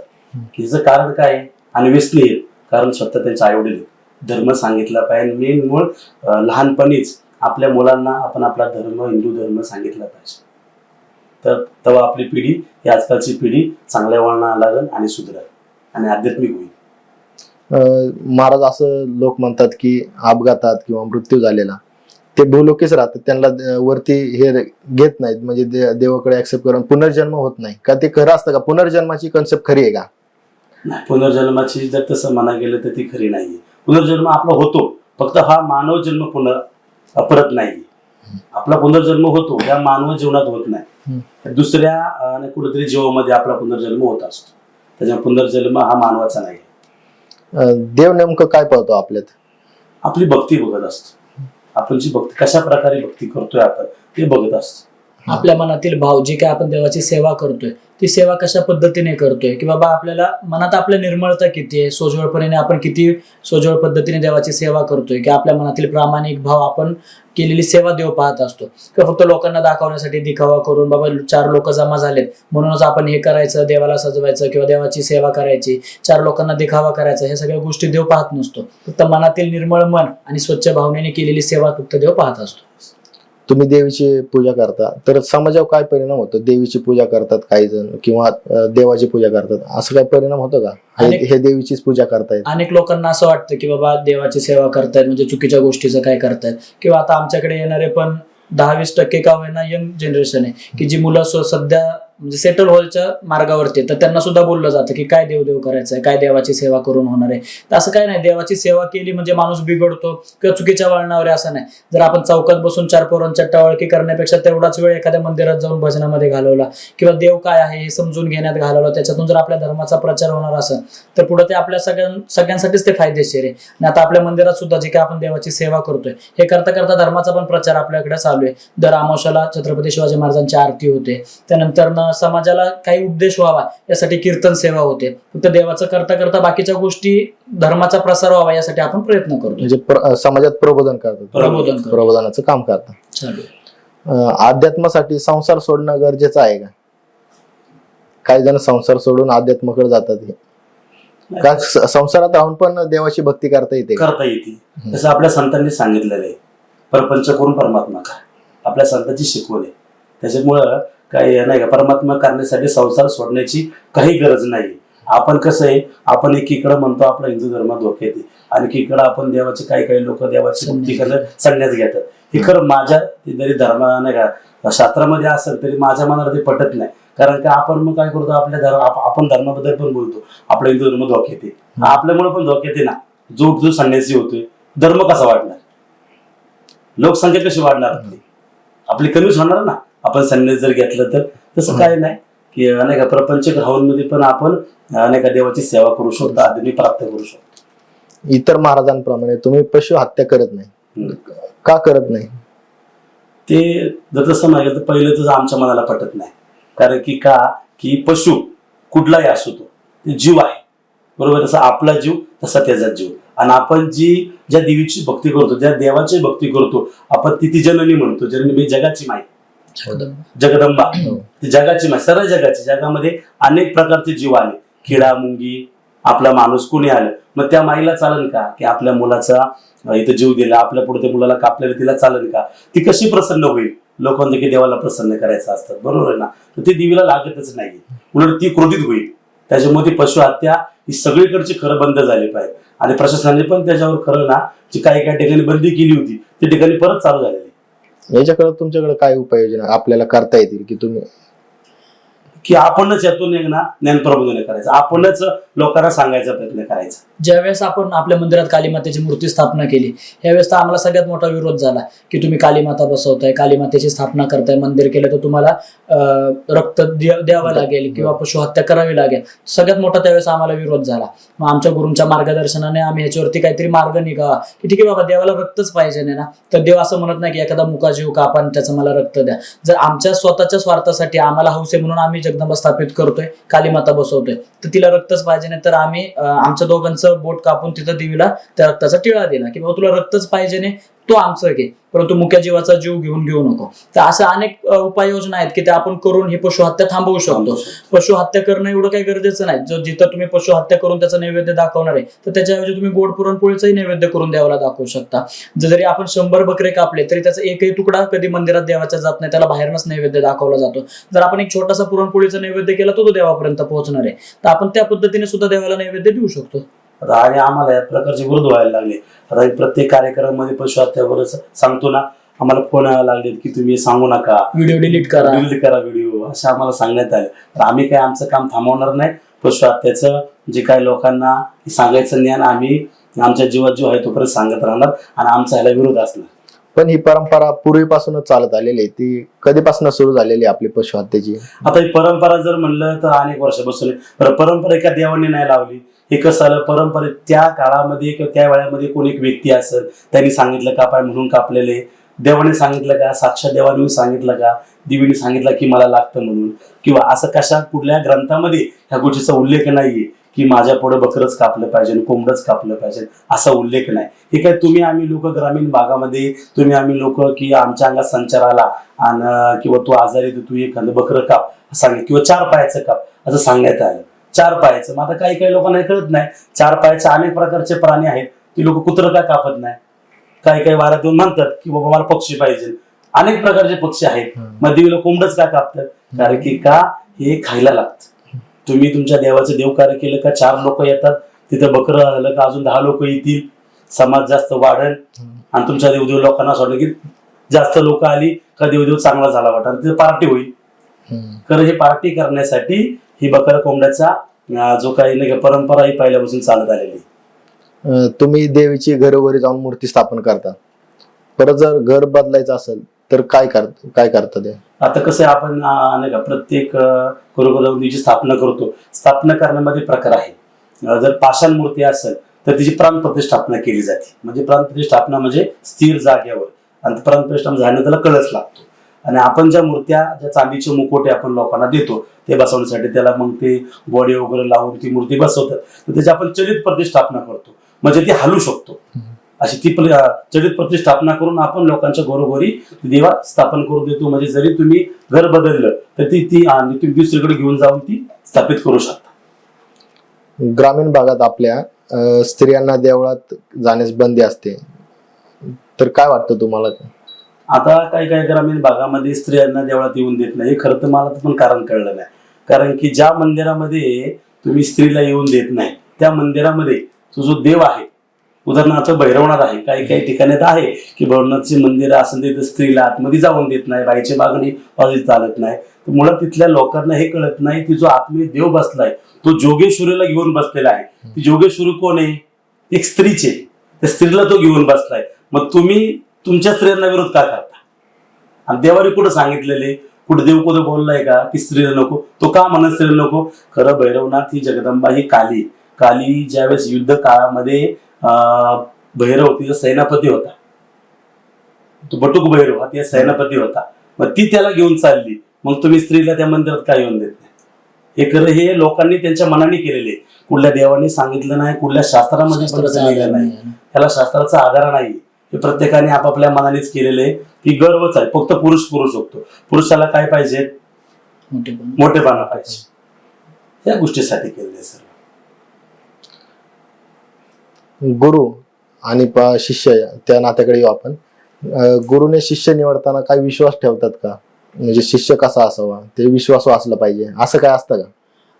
हिचं कारण काय आहे? आणि व्यसनी आहेत, कारण स्वतः त्यांचे आईवडील आहेत. धर्म सांगितला पाहिजे. मेन मूळ लहानपणीच आपल्या मुलांना आपण आपला धर्म, हिंदू धर्म सांगितला पाहिजे. तर तेव्हा आपली पिढी, ही आजकालची पिढी चांगल्या वळणाला लागेल आणि सुधरेल आणि आध्यात्मिक होईल. महाराज, असं लोक म्हणतात की अपघातात किंवा मृत्यू झालेला ते भूलोकीच राहतात, त्यांना वरती हे घेत नाहीत, म्हणजे देवाकडे ऍक्सेप्ट करून पुनर्जन्म होत नाही का? ते खरं असतं का? पुनर्जन्माची कन्सेप्ट खरी आहे का? नाही, पुनर्जन्माची जर तसं म्हणा गेलं तर ती खरी नाहीये. पुनर्जन्म आपला होतो, फक्त हा मानव जन्म परत नाही. आपला पुनर्जन्म होतो, या मानव जीवनात होत नाही. दुसऱ्या कुठेतरी जीवामध्ये आपला पुनर्जन्म होत असतो. त्याच्यामुळे पुनर्जन्म हा मानवाचा नाही. देव नेमकं काय पाहतो आपल्यात? आपली भक्ती बघत असतो. आपण जी भक्ती, कशा प्रकारे भक्ती करतोय आपण ते बघत असतो. आपल्या मनातील भाव, जी काय आपण देवाची सेवा करतोय ती सेवा कशा पद्धतीने करतोय, की बाबा आपल्याला मनात आपल्या निर्मळता किती आहे, सोजवळपणे आपण किती सोजवळ पद्धतीने देवाची सेवा करतोय, की आपल्या मनातील प्रामाणिक भाव, आपण केलेली सेवा देव पाहत असतो, किंवा फक्त लोकांना दाखवण्यासाठी दिखावा करून बाबा 4 लोक जमा झालेत म्हणूनच आपण हे करायचं, देवाला सजवायचं किंवा देवाची सेवा करायची, 4 लोकांना दिखावा करायचा, ह्या सगळ्या गोष्टी देव पाहत नसतो. फक्त मनातील निर्मळ मन आणि स्वच्छ भावनेने केलेली सेवा फक्त देव पाहत असतो. तुम्ही देवीची पूजा करता, तर समाजावर काय परिणाम होतो? देवीची पूजा करतात काही जण किंवा देवाची पूजा करतात, असं काय परिणाम होतो का? हे देवीचीच पूजा करतायत. अनेक लोकांना असं वाटतं की बाबा देवाची सेवा करतायत म्हणजे चुकीच्या गोष्टीचं काय करतायत, किंवा आता आमच्याकडे येणारे पण 10-20% का होईना यंग जनरेशन आहे, की जी मुलं सध्या म्हणजे सेटल व्हायच्या मार्गावरती, तर त्यांना सुद्धा बोललं जातं की काय देव करायचं आहे, काय देवाची सेवा करून होणार आहे. तर असं काय नाही, देवाची सेवा केली म्हणजे माणूस बिघडतो किंवा चुकीच्या वळणावर आहे असं नाही. जर आपण चौकात बसून 4 पोरांच्या टवाळकी करण्यापेक्षा तेवढाच वेळ एखाद्या मंदिरात जाऊन भजनामध्ये घालवला किंवा देव काय आहे हे समजून घेण्यात घालवला, त्याच्यातून जर आपल्या धर्माचा प्रचार होणार असेल तर पुढे ते आपल्या सगळ्यांसाठीच ते फायदेशीर आहे. आणि आता आपल्या मंदिरात सुद्धा जे काय आपण देवाची सेवा करतोय, हे करता करता धर्माचा पण प्रचार आपल्याकडे चालू आहे. दर अमावस्याला छत्रपती शिवाजी महाराजांची आरती होते, त्यानंतर समाजाला काही उपदेश व्हावा यासाठी कीर्तन सेवा होते. फक्त देवाचं करता करता बाकीच्या गोष्टी, धर्माचा प्रसार व्हावा यासाठी आपण प्रयत्न करतो, म्हणजे समाजात प्रबोधन करतात, प्रबोधनाचं काम करतात. चालू. अध्यात्मासाठी संसार सोडणं गरजेचं आहे का? काही जण संसार सोडून अध्यात्माकडे जातात, का संसारात राहून पण देवाची भक्ती करता येते? जसं आपल्या संतांनी सांगितलेलं आहे, परपंच करून परमात्मा करा. आपल्या संतांची शिकवण आहे. त्याच्यामुळं काही नाही का, परमात्मा करण्यासाठी संसार सोडण्याची काही गरज नाही. आपण कसं आहे, आपण एकीकडे म्हणतो आपला हिंदू धर्म धोक्यात आहे, आणि एकीकडे आपण देवाचे काही लोक देवाची भक्ती करणं संन्यास घेतात. हे खरं माझ्या जरी धर्म नाही का शास्त्रामध्ये असेल तरी माझ्या मनाला ते पटत नाही. कारण की आपण मग काय करतो, आपल्या आपण धर्माबद्दल पण बोलतो आपला हिंदू धर्म धोक्यात आहे. आपल्यामुळे पण धोक्यात आहे ना. जो संन्यासी होतोय, धर्म कसा वाढणार, लोकसंख्या कशी वाढणार, आपली कमीच होणार ना आपण संन्यास जर घेतलं तर. तसं काय नाही की नाही का, प्रपंच मध्ये पण आपण नाही का देवाची सेवा करू शकतो, आध्यात्मिक प्राप्त करू शकतो. इतर महाराजांप्रमाणे तुम्ही पशु हत्या करत नाही, का करत नाही? ते जर तसं मागितलं तर पहिलं तर आमच्या मनाला पटत नाही. कारण की पशु कुठलाही असो तो जीव आहे, बरोबर. तसा आपला जीव तसा त्याचा जीव. आणि आपण ज्या देवीची भक्ती करतो, ज्या देवाची भक्ती करतो आपण, ती जननी म्हणतो. जननी म्हणजे जगाची माई, जगदंबा. ती जगाची माई, सर्व जगामध्ये अनेक प्रकारचे जीव आले, किडा मुंगी, आपला माणूस कुणी आलं, मग त्या माईला चालेल का की आपल्या मुलाचा इथं जीव दिला, आपल्या पुढे त्या मुलाला कापलेलं, तिला चालेल का? ती कशी प्रसन्न होईल? लोकांना की देवाला प्रसन्न करायचं असतं, बरोबर आहे ना. तर ती देवीला लागतच नाही, उलट ती क्रोधित होईल. त्याच्यामुळे ती पशु हत्या ही सगळीकडची खरं बंद झाली पाहिजे. आणि प्रशासनाने पण त्याच्यावर खरं ना, जी काही ठिकाणी बंदी केली होती त्या ठिकाणी परत चालू झालेली. याच्याकडे तुमच्याकडे काय उपाययोजना आपल्याला करता येतील की तुम्ही, की आपणच यातून एक ना ज्ञानप्रबोधन करायचं, आपणच लोकांना सांगायचा प्रयत्न करायचा. ज्यावेळेस आपण आपल्या मंदिरात कालीमातेची मूर्ती स्थापना केली, यावेळेस तर आम्हाला सगळ्यात मोठा विरोध झाला की तुम्ही कालीमाता बसवताय, कालीमातेची स्थापना करताय, मंदिर केलं तर तुम्हाला रक्त द्यावं लागेल किंवा पशु हत्या करावी लागेल. सगळ्यात मोठा त्यावेळेस आम्हाला विरोध झाला. मग आमच्या गुरूंच्या मार्गदर्शनाने आम्ही ह्याच्यावरती काहीतरी मार्ग निघावा की ठीक आहे बाबा, देवाला रक्तच पाहिजे नाही ना, तर देव असं म्हणत नाही की एखादा मुका जीव कापा आणि त्याचं मला रक्त द्या. जर आमच्या स्वतःच्या स्वार्थासाठी आम्हाला हौस आहे म्हणून आम्ही जगदंबा स्थापित करतोय, कालीमाता बसवतोय, तर तिला रक्तच पाहिजे नाही, तर आम्ही आमच्या दोघांचं बोट कापून तिथं देवीला त्या रक्ताचा टिळा दिला की बाबा तुला रक्तच पाहिजे नाही, तो आमचं घे, परंतु मुक्या जीवाचा जीव घेऊ नको. तर अशा अनेक उपाययोजना आहेत की त्या आपण करून ही पशुहत्या थांबवू शकतो. पशुहत्या करणं एवढं काही गरजेचं नाही. जिथं तुम्ही पशुहत्या करून त्याचा नैवेद्य दाखवणार आहे तर त्याच्याऐवजी तुम्ही गोड पुरणपोळीचाही नैवेद्य करून देवाला दाखवू शकता. जरी आपण 100 बकरे कापले तरी त्याचा एकही तुकडा कधी मंदिरात देवाच्या जात नाही, त्याला बाहेरनच नैवेद्य दाखवला जातो. जर आपण एक छोटासा पुरणपोळीचा नैवेद्य केला तो देवापर्यंत पोहोचणार आहे. तर आपण त्या पद्धतीने सुद्धा देवाला नैवेद्य देऊ शकतो. आणि आम्हाला या प्रकारचे विरोध व्हायला लागले. आता प्रत्येक कार्यक्रमामध्ये पशुहत्यावर सांगतो ना, आम्हाला फोन यायला लागले की तुम्ही सांगू नका, व्हिडिओ डिलीट करा व्हिडिओ, असं आम्हाला सांगण्यात आले. तर आम्ही काय आमचं काम थांबवणार नाही. पशुहत्याचं जे काही लोकांना सांगायचं ज्ञान आम्ही आमच्या जीवात जीव आहे तोपर्यंत सांगत राहणार आणि आमचा ह्याला विरोध असणार. पण ही परंपरा पूर्वीपासूनच चालत आलेली आहे, ती कधीपासून सुरू झालेली आहे आपली पशुहत्येची? आता ही परंपरा जर म्हणलं तर अनेक वर्षापासून परंपरा एका देवाने नाही लावली. हे कसं आलं, परंपरेत त्या काळामध्ये किंवा त्या वेळामध्ये कोणी एक व्यक्ती असेल, त्यांनी सांगितलं कापाय म्हणून कापलेले, देवाने सांगितलं का, साक्षात देवाने सांगितलं का, देवीने सांगितलं की मला लागतं म्हणून, किंवा असं कशा कुठल्या ग्रंथामध्ये ह्या गोष्टीचा उल्लेख नाहीये की माझ्या पुढे बकरच कापलं पाहिजे, कोंबडच कापलं पाहिजे, असा उल्लेख नाही. हे काय तुम्ही आम्ही लोक ग्रामीण भागामध्ये, तुम्ही आम्ही लोक की आमच्या अंगात संचार आला आणि किंवा तू आजारी तू एखादं बकरं काप सांगितलं, किंवा 4 पायाचं काप असं सांगण्यात आलं. 4 पायाचं, मग आता काही काही लोकांना कळत नाही 4 पायाचे अनेक प्रकारचे प्राणी आहेत, ती लोक कुत्रं का कापत नाही. काही काही वाऱ्यात येऊन म्हणतात की बाबा मला पक्षी पाहिजे, अनेक प्रकारचे पक्षी आहेत, मग देवीला कोंबडच का कापतात? कारण की का हे खायला लागतं. तुम्ही तुमच्या देवाचं देवकार्य केलं का 4 लोक येतात, तिथं बकरं आलं का अजून 10 लोक येतील, समाज जास्त वाढेल आणि तुमच्या देवदेव लोकांना असं वाटलं की जास्त लोक आली का देवदेव चांगला झाला वाटत, तिथं पार्टी होईल. कारण हे पार्टी करण्यासाठी ही बकरा कोंबड्याचा जो काही नाही परंपरा ही पहिल्यापासून चालत आलेली. तुम्ही देवीची घरोघरी जाऊन मूर्ती स्थापन करता, परत जर घर बदलायचं असेल तर काय करता ते? आता कसं आहे, आपण नाही का प्रत्येक घरोघराची स्थापना करतो. स्थापना करण्यामध्ये प्रकार आहे. जर पाषाण मूर्ती असेल तर तिची प्राण प्रतिष्ठापना केली जाते. म्हणजे प्राण प्रतिष्ठापना म्हणजे स्थिर जागेवर, आणि प्राण प्रतिष्ठापना झाल्याने त्याला कळस लागतो. आणि आपण ज्या मूर्त्या, ज्या चांदीचे मुकोटे आपण लोकांना देतो ते बसवण्यासाठी, त्याला मग ते बॉडी वगैरे लावून ती मूर्ती बसवतात, तर त्याची आपण चलित प्रतिष्ठापना करतो, म्हणजे ती हलू शकतो. अशी ती चलित प्रतिष्ठापना करून आपण लोकांच्या घरोघरी देवा स्थापन करून देतो. म्हणजे जरी तुम्ही घर बदललं तर ती तुम्ही दुसरीकडे घेऊन जाऊन ती स्थापित करू शकता. ग्रामीण भागात आपल्या स्त्रियांना देवळात जाण्यास बंदी असते, तर काय वाटतं तुम्हाला? आता काही काही ग्रामीण भागामध्ये स्त्रियांना देवळात येऊन देत नाही. हे खरं तर मला पण कारण कळलं नाही. कारण की ज्या मंदिरामध्ये तुम्ही स्त्रीला येऊन देत नाही त्या मंदिरामध्ये तो जो देव आहे, उदाहरणार्थ भैरवनाथ आहे, काही काही ठिकाणी आहे की भैरवनाथची मंदिर असेल तिथे स्त्रीला आतमध्ये जाऊन देत नाही, बाईची मागणी चालत नाही. तर मुळात तिथल्या लोकांना हे कळत नाही की जो आतमध्ये देव बसलाय तो जोगेश्वरीला घेऊन बसलेला आहे. ती जोगेश्वरी कोण आहे? एक स्त्रीचे, त्या स्त्रीला तो घेऊन बसलाय. मग तुम्ही तुमच्या स्त्रियांना विरोध का करता? आणि देवाने कुठं सांगितलेले, कुठे देव कुठं बोललाय का की स्त्रीला नको? तो का म्हणत स्त्रीला नको? खरं भैरवनाथ ही जगदंबा ही काली ज्यावेळेस युद्ध काळामध्ये भैरव तिचा सेनापती होता, तो बटुक भैरव हा तिचा सेनापती होता. मग ती त्याला घेऊन चालली, मग तुम्ही स्त्रीला त्या मंदिरात काय येऊन देत नाही? हे खरं हे लोकांनी त्यांच्या मनाने केलेले, कुठल्या देवाने सांगितलं नाही, कुठल्या शास्त्रामध्ये सांगितलं नाही, त्याला शास्त्राचा आधार नाही. हे प्रत्येकाने आपापल्या मनानेच केलेले की गर्वच आहे. फक्त पुरुष करू शकतो. पुरुषाला काय पाहिजे? मोठेपणा पाहिजे. या गोष्टीसाठी केलेले सर. गुरु आणि शिष्य त्या नात्याकडे येऊ आपण. गुरुने शिष्य निवडताना काय विश्वास ठेवतात का? म्हणजे शिष्य कसा असावा, ते विश्वासू असलं पाहिजे, असं काय असतं का?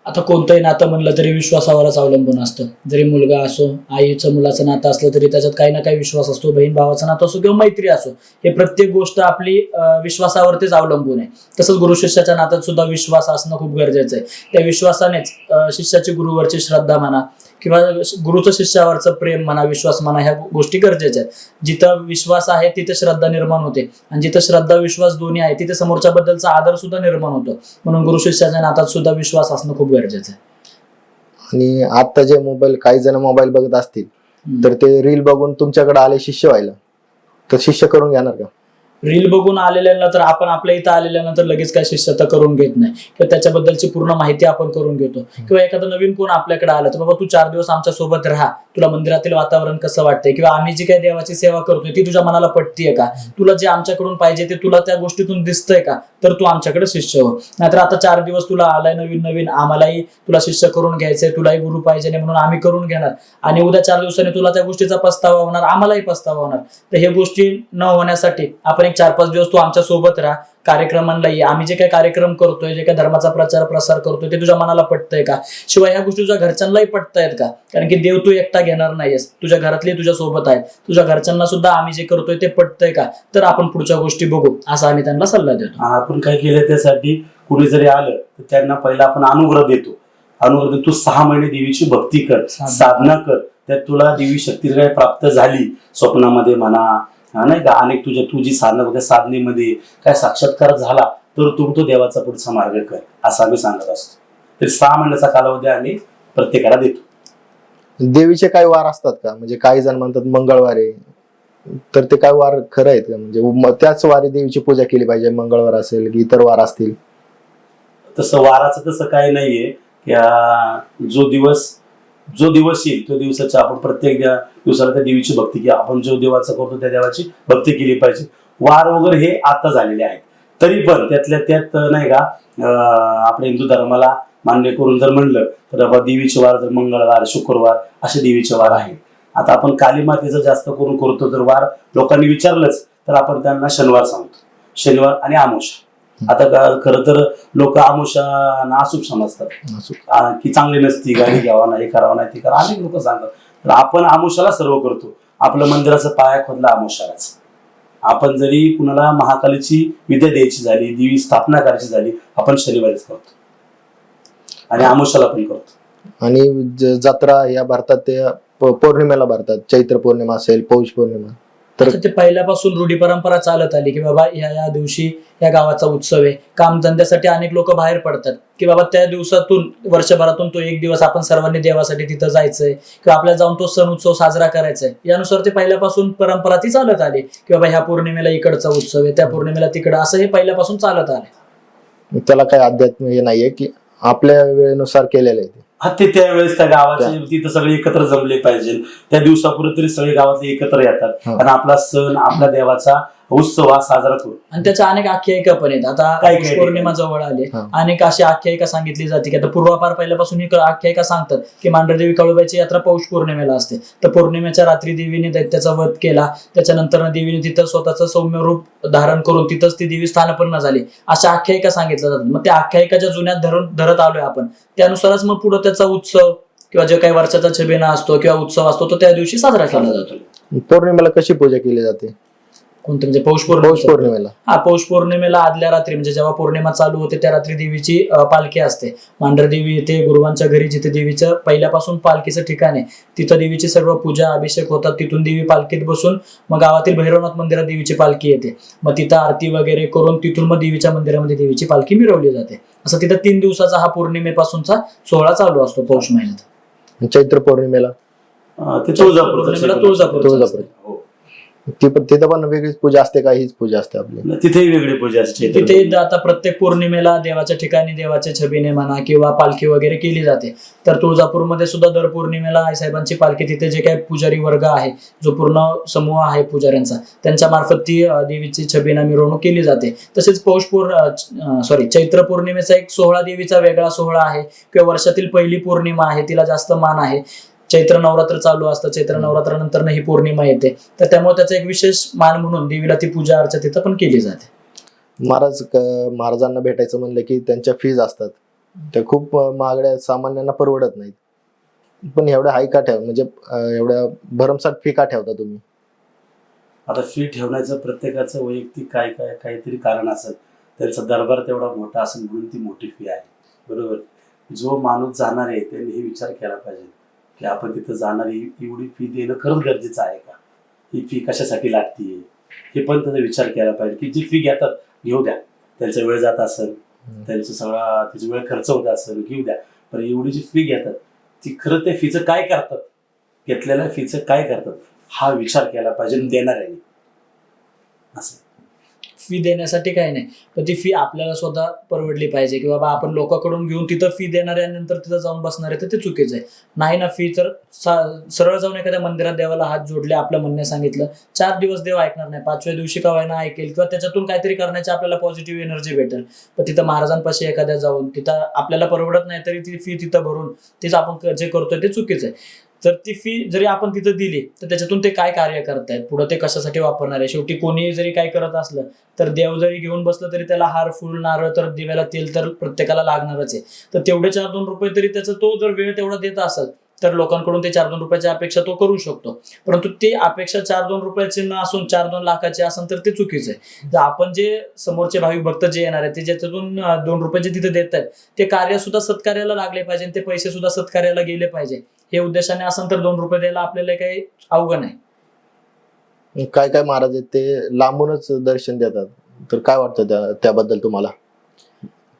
आता कोणतंही नातं म्हणलं तरी विश्वासावरच अवलंबून असतं. जरी मुलगा असो, आईचं मुलाचं नातं असलं तरी त्याच्यात काही ना काही विश्वास असतो. बहीण भावाचं नातं असो किंवा मैत्री असो, हे प्रत्येक गोष्ट आपली विश्वासावरतीच अवलंबून आहे. तसंच गुरु शिष्याच्या नात्यात सुद्धा विश्वास असणं खूप गरजेचं आहे. त्या विश्वासानेच शिष्याची गुरुवरची श्रद्धा म्हणा किंवा गुरुचं शिष्यावरचं प्रेम म्हणा, विश्वास म्हणा, ह्या गोष्टी गरजेच्या आहेत. जिथं विश्वास आहे तिथे श्रद्धा निर्माण होते, आणि जिथं श्रद्धा विश्वास दोन्ही आहे तिथे समोरच्या बद्दलचा आदर सुद्धा निर्माण होतो. म्हणून गुरु शिष्याच्या नात्यात सुद्धा विश्वास असणं खूप गरजेचं आहे. आणि आता जे काही जण मोबाईल बघत असतील तर ते रील बघून तुमच्याकडे आले शिष्य व्हायला, तर शिष्य करून घेणार का? रील बघून आलेल्यांना तर आपण आपल्या इथं आलेल्यानंतर लगेच काय शिष्यता करून घेत नाही किंवा त्याच्याबद्दलची पूर्ण माहिती आपण करून घेतो. किंवा एखादं नवीन कोण आपल्याकडे आलं तर बाबा तू 4 दिवस आमच्या सोबत राहा, तुला मंदिरातील वातावरण कसं वाटतंय किंवा आम्ही जी काही देवाची सेवा करतोय ती तुझ्या मनाला पटतीये का, तुला जे आमच्याकडून पाहिजे ते तुला त्या गोष्टीतून दिसतंय का, तर तू आमच्याकडे शिष्य हो. नाहीतर आता 4 दिवस तुला आलाय नवीन नवीन, आम्हालाही तुला शिष्य करून घ्यायचंय, तुलाही गुरु पाहिजे नाही म्हणून आम्ही करून घेणार आणि उद्या 4 दिवसांनी तुला त्या गोष्टीचा पस्तावा होणार, आम्हालाही पस्तावा होणार. तर हे गोष्टी न होण्यासाठी आपण एक 4-5 दिवस तू आमच्या सोबत राहा, कार्यक्रमांना ये, आम्ही जे काही कार्यक्रम करतोय, जे काही धर्माचा प्रचार प्रसार करतोय ते तुझ्या मनाला पटतंय का, शिवाय ह्या गोष्टी तुझ्या घरच्यांनाही पटतायत का, कारण की देव तू एकटा घेणार नाहीयेस, तुझ्या घरातले तुझ्या सोबत आहेत, तुझ्या घरच्यांना सुद्धा आम्ही जे करतोय ते पटतंय का, तर आपण पुढच्या गोष्टी बघू असा आम्ही त्यांना सल्ला देतो. आपण काय केलं त्यासाठी कुणी जरी आलं तर त्यांना पहिला आपण अनुग्रह देतो. अनुग्रह देतो, 6 महिने देवीची भक्ती कर, साधना कर, त्यात तुला देवी शक्ती काय प्राप्त झाली स्वप्नामध्ये म्हणा, नाही का, अनेक तुझी साधना त्या साधनेमध्ये काय साक्षात्कार झाला तर तो देवाचा पुढचा मार्ग कर असं आम्ही सांगत असतो. तर 6 महिन्याचा कालावधी आम्ही प्रत्येकाला देतो. देवीचे काही वार असतात का? म्हणजे काही जण म्हणतात मंगळवारी, तर ते काय वार खरं आहेत का? म्हणजे त्याच वारी देवीची पूजा केली पाहिजे, मंगळवार असेल की इतर वार असतील? तसं वाराचं तसं काही नाहीये की जो दिवस येईल त्या दिवसाच्या आपण प्रत्येक दिवसाला त्या देवीची भक्ती की आपण जो देवाचा करतो त्या देवाची भक्ती केली पाहिजे. वार वगैरे हे आता झालेले आहेत, तरी पण त्यातल्या त्यात नाही का आपल्या हिंदू धर्माला मान्य करून जर म्हणलं तर बाबा देवीचे वार जर मंगळवार, शुक्रवार असे देवीचे वार आहेत. आता आपण काली मातेचं जास्त करून करतो, जर वार लोकांनी विचारलंच तर आपण त्यांना शनिवार सांगतो, शनिवार आणि आमोशा. आता खरं तर लोक आमोशाना अशुभ समजतात की चांगली नसती, गाडी घ्यावा नाही, करावा नाही, ते करा, अनेक लोक सांगतात. तर आपण आमोशाला सर्व करतो. आपलं मंदिराचं पाया खोदला आमोशालाच. आपण जरी कुणाला महाकालीची विद्या द्यायची झाली, देवी स्थापना करायची झाली, आपण शनिवारीच करतो आणि आमोशाला पण करतो. आणि जत्रा या भरतात ते पौर्णिमेला भरतात, चैत्र पौर्णिमा असेल, पौष पौर्णिमा. तर ते पहिल्यापासून रूढी परंपरा चालत आली की बाबा या दिवशी या गावाचा उत्सव आहे. कामधंद्यासाठी अनेक लोक बाहेर पडतात की बाबा त्या दिवसातून वर्षभरातून तो एक दिवस आपण सर्वांनी देवासाठी तिथं जायचंय किंवा आपल्याला जाऊन तो सण उत्सव साजरा करायचा आहे. यानुसार ते पहिल्यापासून परंपरा ती चालत आली की बाबा ह्या पौर्णिमेला इकडचा उत्सव आहे, त्या पौर्णिमेला तिकडं, असं हे पहिल्यापासून चालत आले. त्याला काही अध्यात्म हे नाहीये की आपल्या वेळेनुसार केलेलं आहे. हा, ते त्यावेळेस त्या गावाचे तिथं सगळे एकत्र जमले पाहिजे. त्या दिवसापूर्वी तरी सगळे गावातले एकत्र येतात आणि आपला सण, आपल्या देवाचा उत्सव हा साजरा करू. आणि त्याच्या अनेक आख्यायिका पण आहेत. आता पौष पौर्णिमा जवळ आली, अनेक अशी आख्यायिका सांगितली जाते की आता पूर्वापार पहिल्यापासून ही आख्यायिका सांगतात की मांढरदेवी काळूबाईची यात्रा पौष पौर्णिमेला असते. तर पौर्णिमेच्या रात्री देवीने दैत्याचा वध केला, त्याच्यानंतर देवीने तिथं स्वतःचं सौम्य रूप धारण करून तिथंच ती देवी स्थानपन्न झाली, अशा आख्यायिका सांगितल्या जातात. मग त्या आख्यायिकाच्या जुन्यात धरत आलोय आपण, त्यानुसारच मग पुढे त्याचा उत्सव किंवा जो काही वर्षाचा छबिना असतो किंवा उत्सव असतो तो त्या दिवशी साजरा केला जातो. पौर्णिमेला कशी पूजा केली जाते? कोणतं म्हणजे पौष पौर्णिमेला? हा, पौष पौर्णिमेला आदल्या रात्री म्हणजे जेव्हा पौर्णिमा चालू होते त्या रात्री देवीची पालखी असते. मांढरदेवी येथे गुरुवांच्या घरी, जिथे देवीचं पहिल्यापासून पालखीचं ठिकाण आहे, तिथं देवीची सर्व पूजा अभिषेक होतात. तिथून देवी पालखीत बसून मग गावातील भैरवनाथ मंदिरात देवीची पालखी येते. मग तिथं आरती वगैरे करून तिथून मग देवीच्या मंदिरामध्ये देवीची पालखी मिरवली जाते. असं तिथं 3 दिवसाचा हा पौर्णिमेपासूनचा सोहळा चालू असतो पौष महिन्यात. चैत्र पौर्णिमेला तुळजापूर तिथं पण वेगळीच पूजा असते का? हीच पूजा असते आपली? तिथेही वेगळी पूजा असते. तिथे आता प्रत्येक पौर्णिमेला देवाच्या ठिकाणी देवाचे छबिने म्हणा किंवा पालखी वगैरे केली जाते. तर तुळजापूरमध्ये सुद्धा दर पौर्णिमेला आईसाहेबांची पालखी, तिथे जे काही पुजारी वर्ग आहे, जो पूर्ण समूह आहे पुजाऱ्यांचा, त्यांच्या मार्फत ती देवीची छबिना मिरवणूक केली जाते. तसेच चैत्र पौर्णिमेचा एक सोहळा, देवीचा वेगळा सोहळा आहे किंवा वर्षातील पहिली पौर्णिमा आहे, तिला जास्त मान आहे. चैत्र नवरात्र चालू असतं, चैत्र नवरात्रानंतर ही पौर्णिमा येते, तर त्यामुळे त्याचा एक विशेष मान म्हणून देवीला ती पूजा अर्चा तिथं पण केली जाते. महाराजांना भेटायचं म्हणलं की त्यांच्या फीज असतात, त्या खूप महागड्या, सामान्यांना परवडत नाहीत. पण एवढ्या हाय का म्हणजे एवढ्या भरमसाठ फी का ठेवता तुम्ही? आता फी ठेवण्याचं प्रत्येकाचं वैयक्तिक काहीतरी कारण असेल. त्यांचा दरबार तेवढा मोठा असेल म्हणून ती मोठी फी आहे, बरोबर. जो माणूस जाणार आहे त्यांनी हे विचार केला पाहिजे की आपण तिथं जाणारी एवढी फी देणं खरंच गरजेचं आहे का, ही फी कशासाठी लागतीये, हे पण त्याचा विचार केला पाहिजे. की जी फी घेतात घेऊ द्या, त्यांचा वेळ जात असेल, त्यांचा सगळा त्याचा वेळ खर्च होत असेल, घेऊ द्या. पण एवढी जी फी घेतात ती खरं त्या फीचं काय करतात, घेतलेल्या फीचं काय करतात, हा विचार केला पाहिजे देणाऱ्यांनी. असं फी देण्यासाठी काही नाही, पण ती फी आपल्याला स्वतः परवडली पाहिजे, की बाबा आपण लोकांकडून घेऊन तिथं फी देणार आहे आणि नंतर तिथं जाऊन बसणार आहे, तर ते चुकीचं आहे. नाही ना फी तर सरळ जाऊन एखाद्या मंदिरात देवाला हात जोडले, आपलं म्हणणं सांगितलं, 4 दिवस देव ऐकणार नाही, 5व्या दिवशी का व्हायना ऐकेल किंवा त्याच्यातून काहीतरी करण्याची आपल्याला पॉझिटिव्ह एनर्जी भेटेल. पण तिथं महाराजांपाशी एखाद्या जाऊन तिथं आपल्याला परवडत नाही तरी ती फी तिथं भरून तेच आपण जे करतोय ते चुकीचं आहे. तर ती फी जरी आपण तिथं दिली तर त्याच्यातून ते काय कार्य करतायत, पुढे ते कशासाठी वापरणार आहे. शेवटी कोणी जरी काय करत असलं तर देव जरी घेऊन बसलं तरी त्याला हार फुल नारळ तर दिव्याला तेल तर प्रत्येकाला लागणारच आहे. तर तेवढे 4-2 रुपये तरी त्याचा तो जर वेळ तेवढा देत असेल तर लोकांकडून ते 4-2 रुपयाची अपेक्षा तो करू शकतो. परंतु ती अपेक्षा 4-2 रुपयाची न असून 4-2 लाखाची असेल तर ते चुकीचं आहे. तर आपण जे समोरचे भाविक भक्त जे येणार आहेत ते ज्याच्यातून 2 रुपयाचे तिथे देत आहेत ते कार्य सुद्धा सत्कार्याला लागले पाहिजे, ते पैसे सुद्धा सत्कार्याला गेले पाहिजे. हे उद्देशाने असेल तर 2 रुपये द्यायला आपल्याला काही अवघड नाही. काय काय महाराज आहेत ते लांबूनच दर्शन देतात, तर काय वाटतं त्याबद्दल तुम्हाला?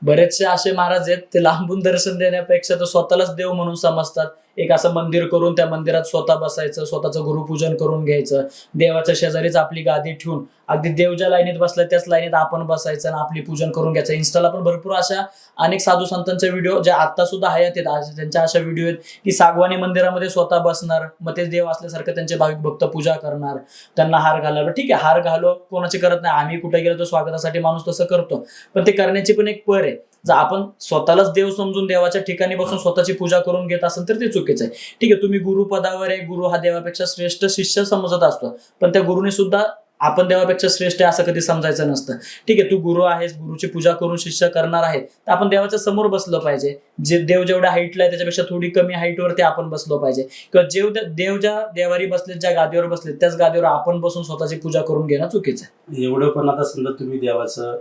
बरेचसे असे महाराज आहेत ते लांबून दर्शन देण्यापेक्षा तर स्वतःलाच देव म्हणून समजतात. एक असं मंदिर करून त्या मंदिरात स्वतः बसायचं, स्वतःचं गुरुपूजन करून घ्यायचं, देवाच्या शेजारीच आपली गादी ठेवून अगदी देव ज्या लाईनीत बसला त्याच लाईनीत आपण बसायचं आणि आपली पूजन करून घ्यायचं. इन्स्टाला पण भरपूर अशा अनेक साधू संतांचे व्हिडिओ जे आता सुद्धा हयात आहेत, त्यांच्या अशा व्हिडिओ आहेत की सागवानी मंदिरामध्ये स्वतः बसणार, मग ते देव असल्यासारखं त्यांचे भाविक भक्त पूजा करणार, त्यांना हार घालायला. ठीक आहे, हार घालो कोणाची करत नाही, आम्ही कुठे गेलो तर स्वागतासाठी माणूस तसं करतो, पण ते करण्याची पण एक पर आहे. जर आपण स्वतःलाच देव समजून देवाच्या ठिकाणी बसून स्वतःची पूजा करून घेत असेल तर ते चुकीचं आहे. ठीक आहे, तुम्ही गुरुपदावर आहे, गुरु हा देवापेक्षा श्रेष्ठ शिष्य समजत असतो, पण त्या गुरुने सुद्धा आपण देवापेक्षा श्रेष्ठ आहे असं कधी समजायचं नसतं. ठीक आहे, तू गुरु आहेस, गुरुची पूजा करून शिष्य करणार आहे, तर आपण देवाच्या समोर बसलं पाहिजे. जे देव जेवढ्या हाईटला आहे त्याच्यापेक्षा थोडी कमी हाईटवरती आपण बसलो पाहिजे, किंवा देव ज्या देवारी बसलेत, ज्या गादीवर बसलेत त्याच गादीवर आपण बसून स्वतःची पूजा करून घेणं चुकीचं आहे. एवढं पण आता समजा तुम्ही देवाचं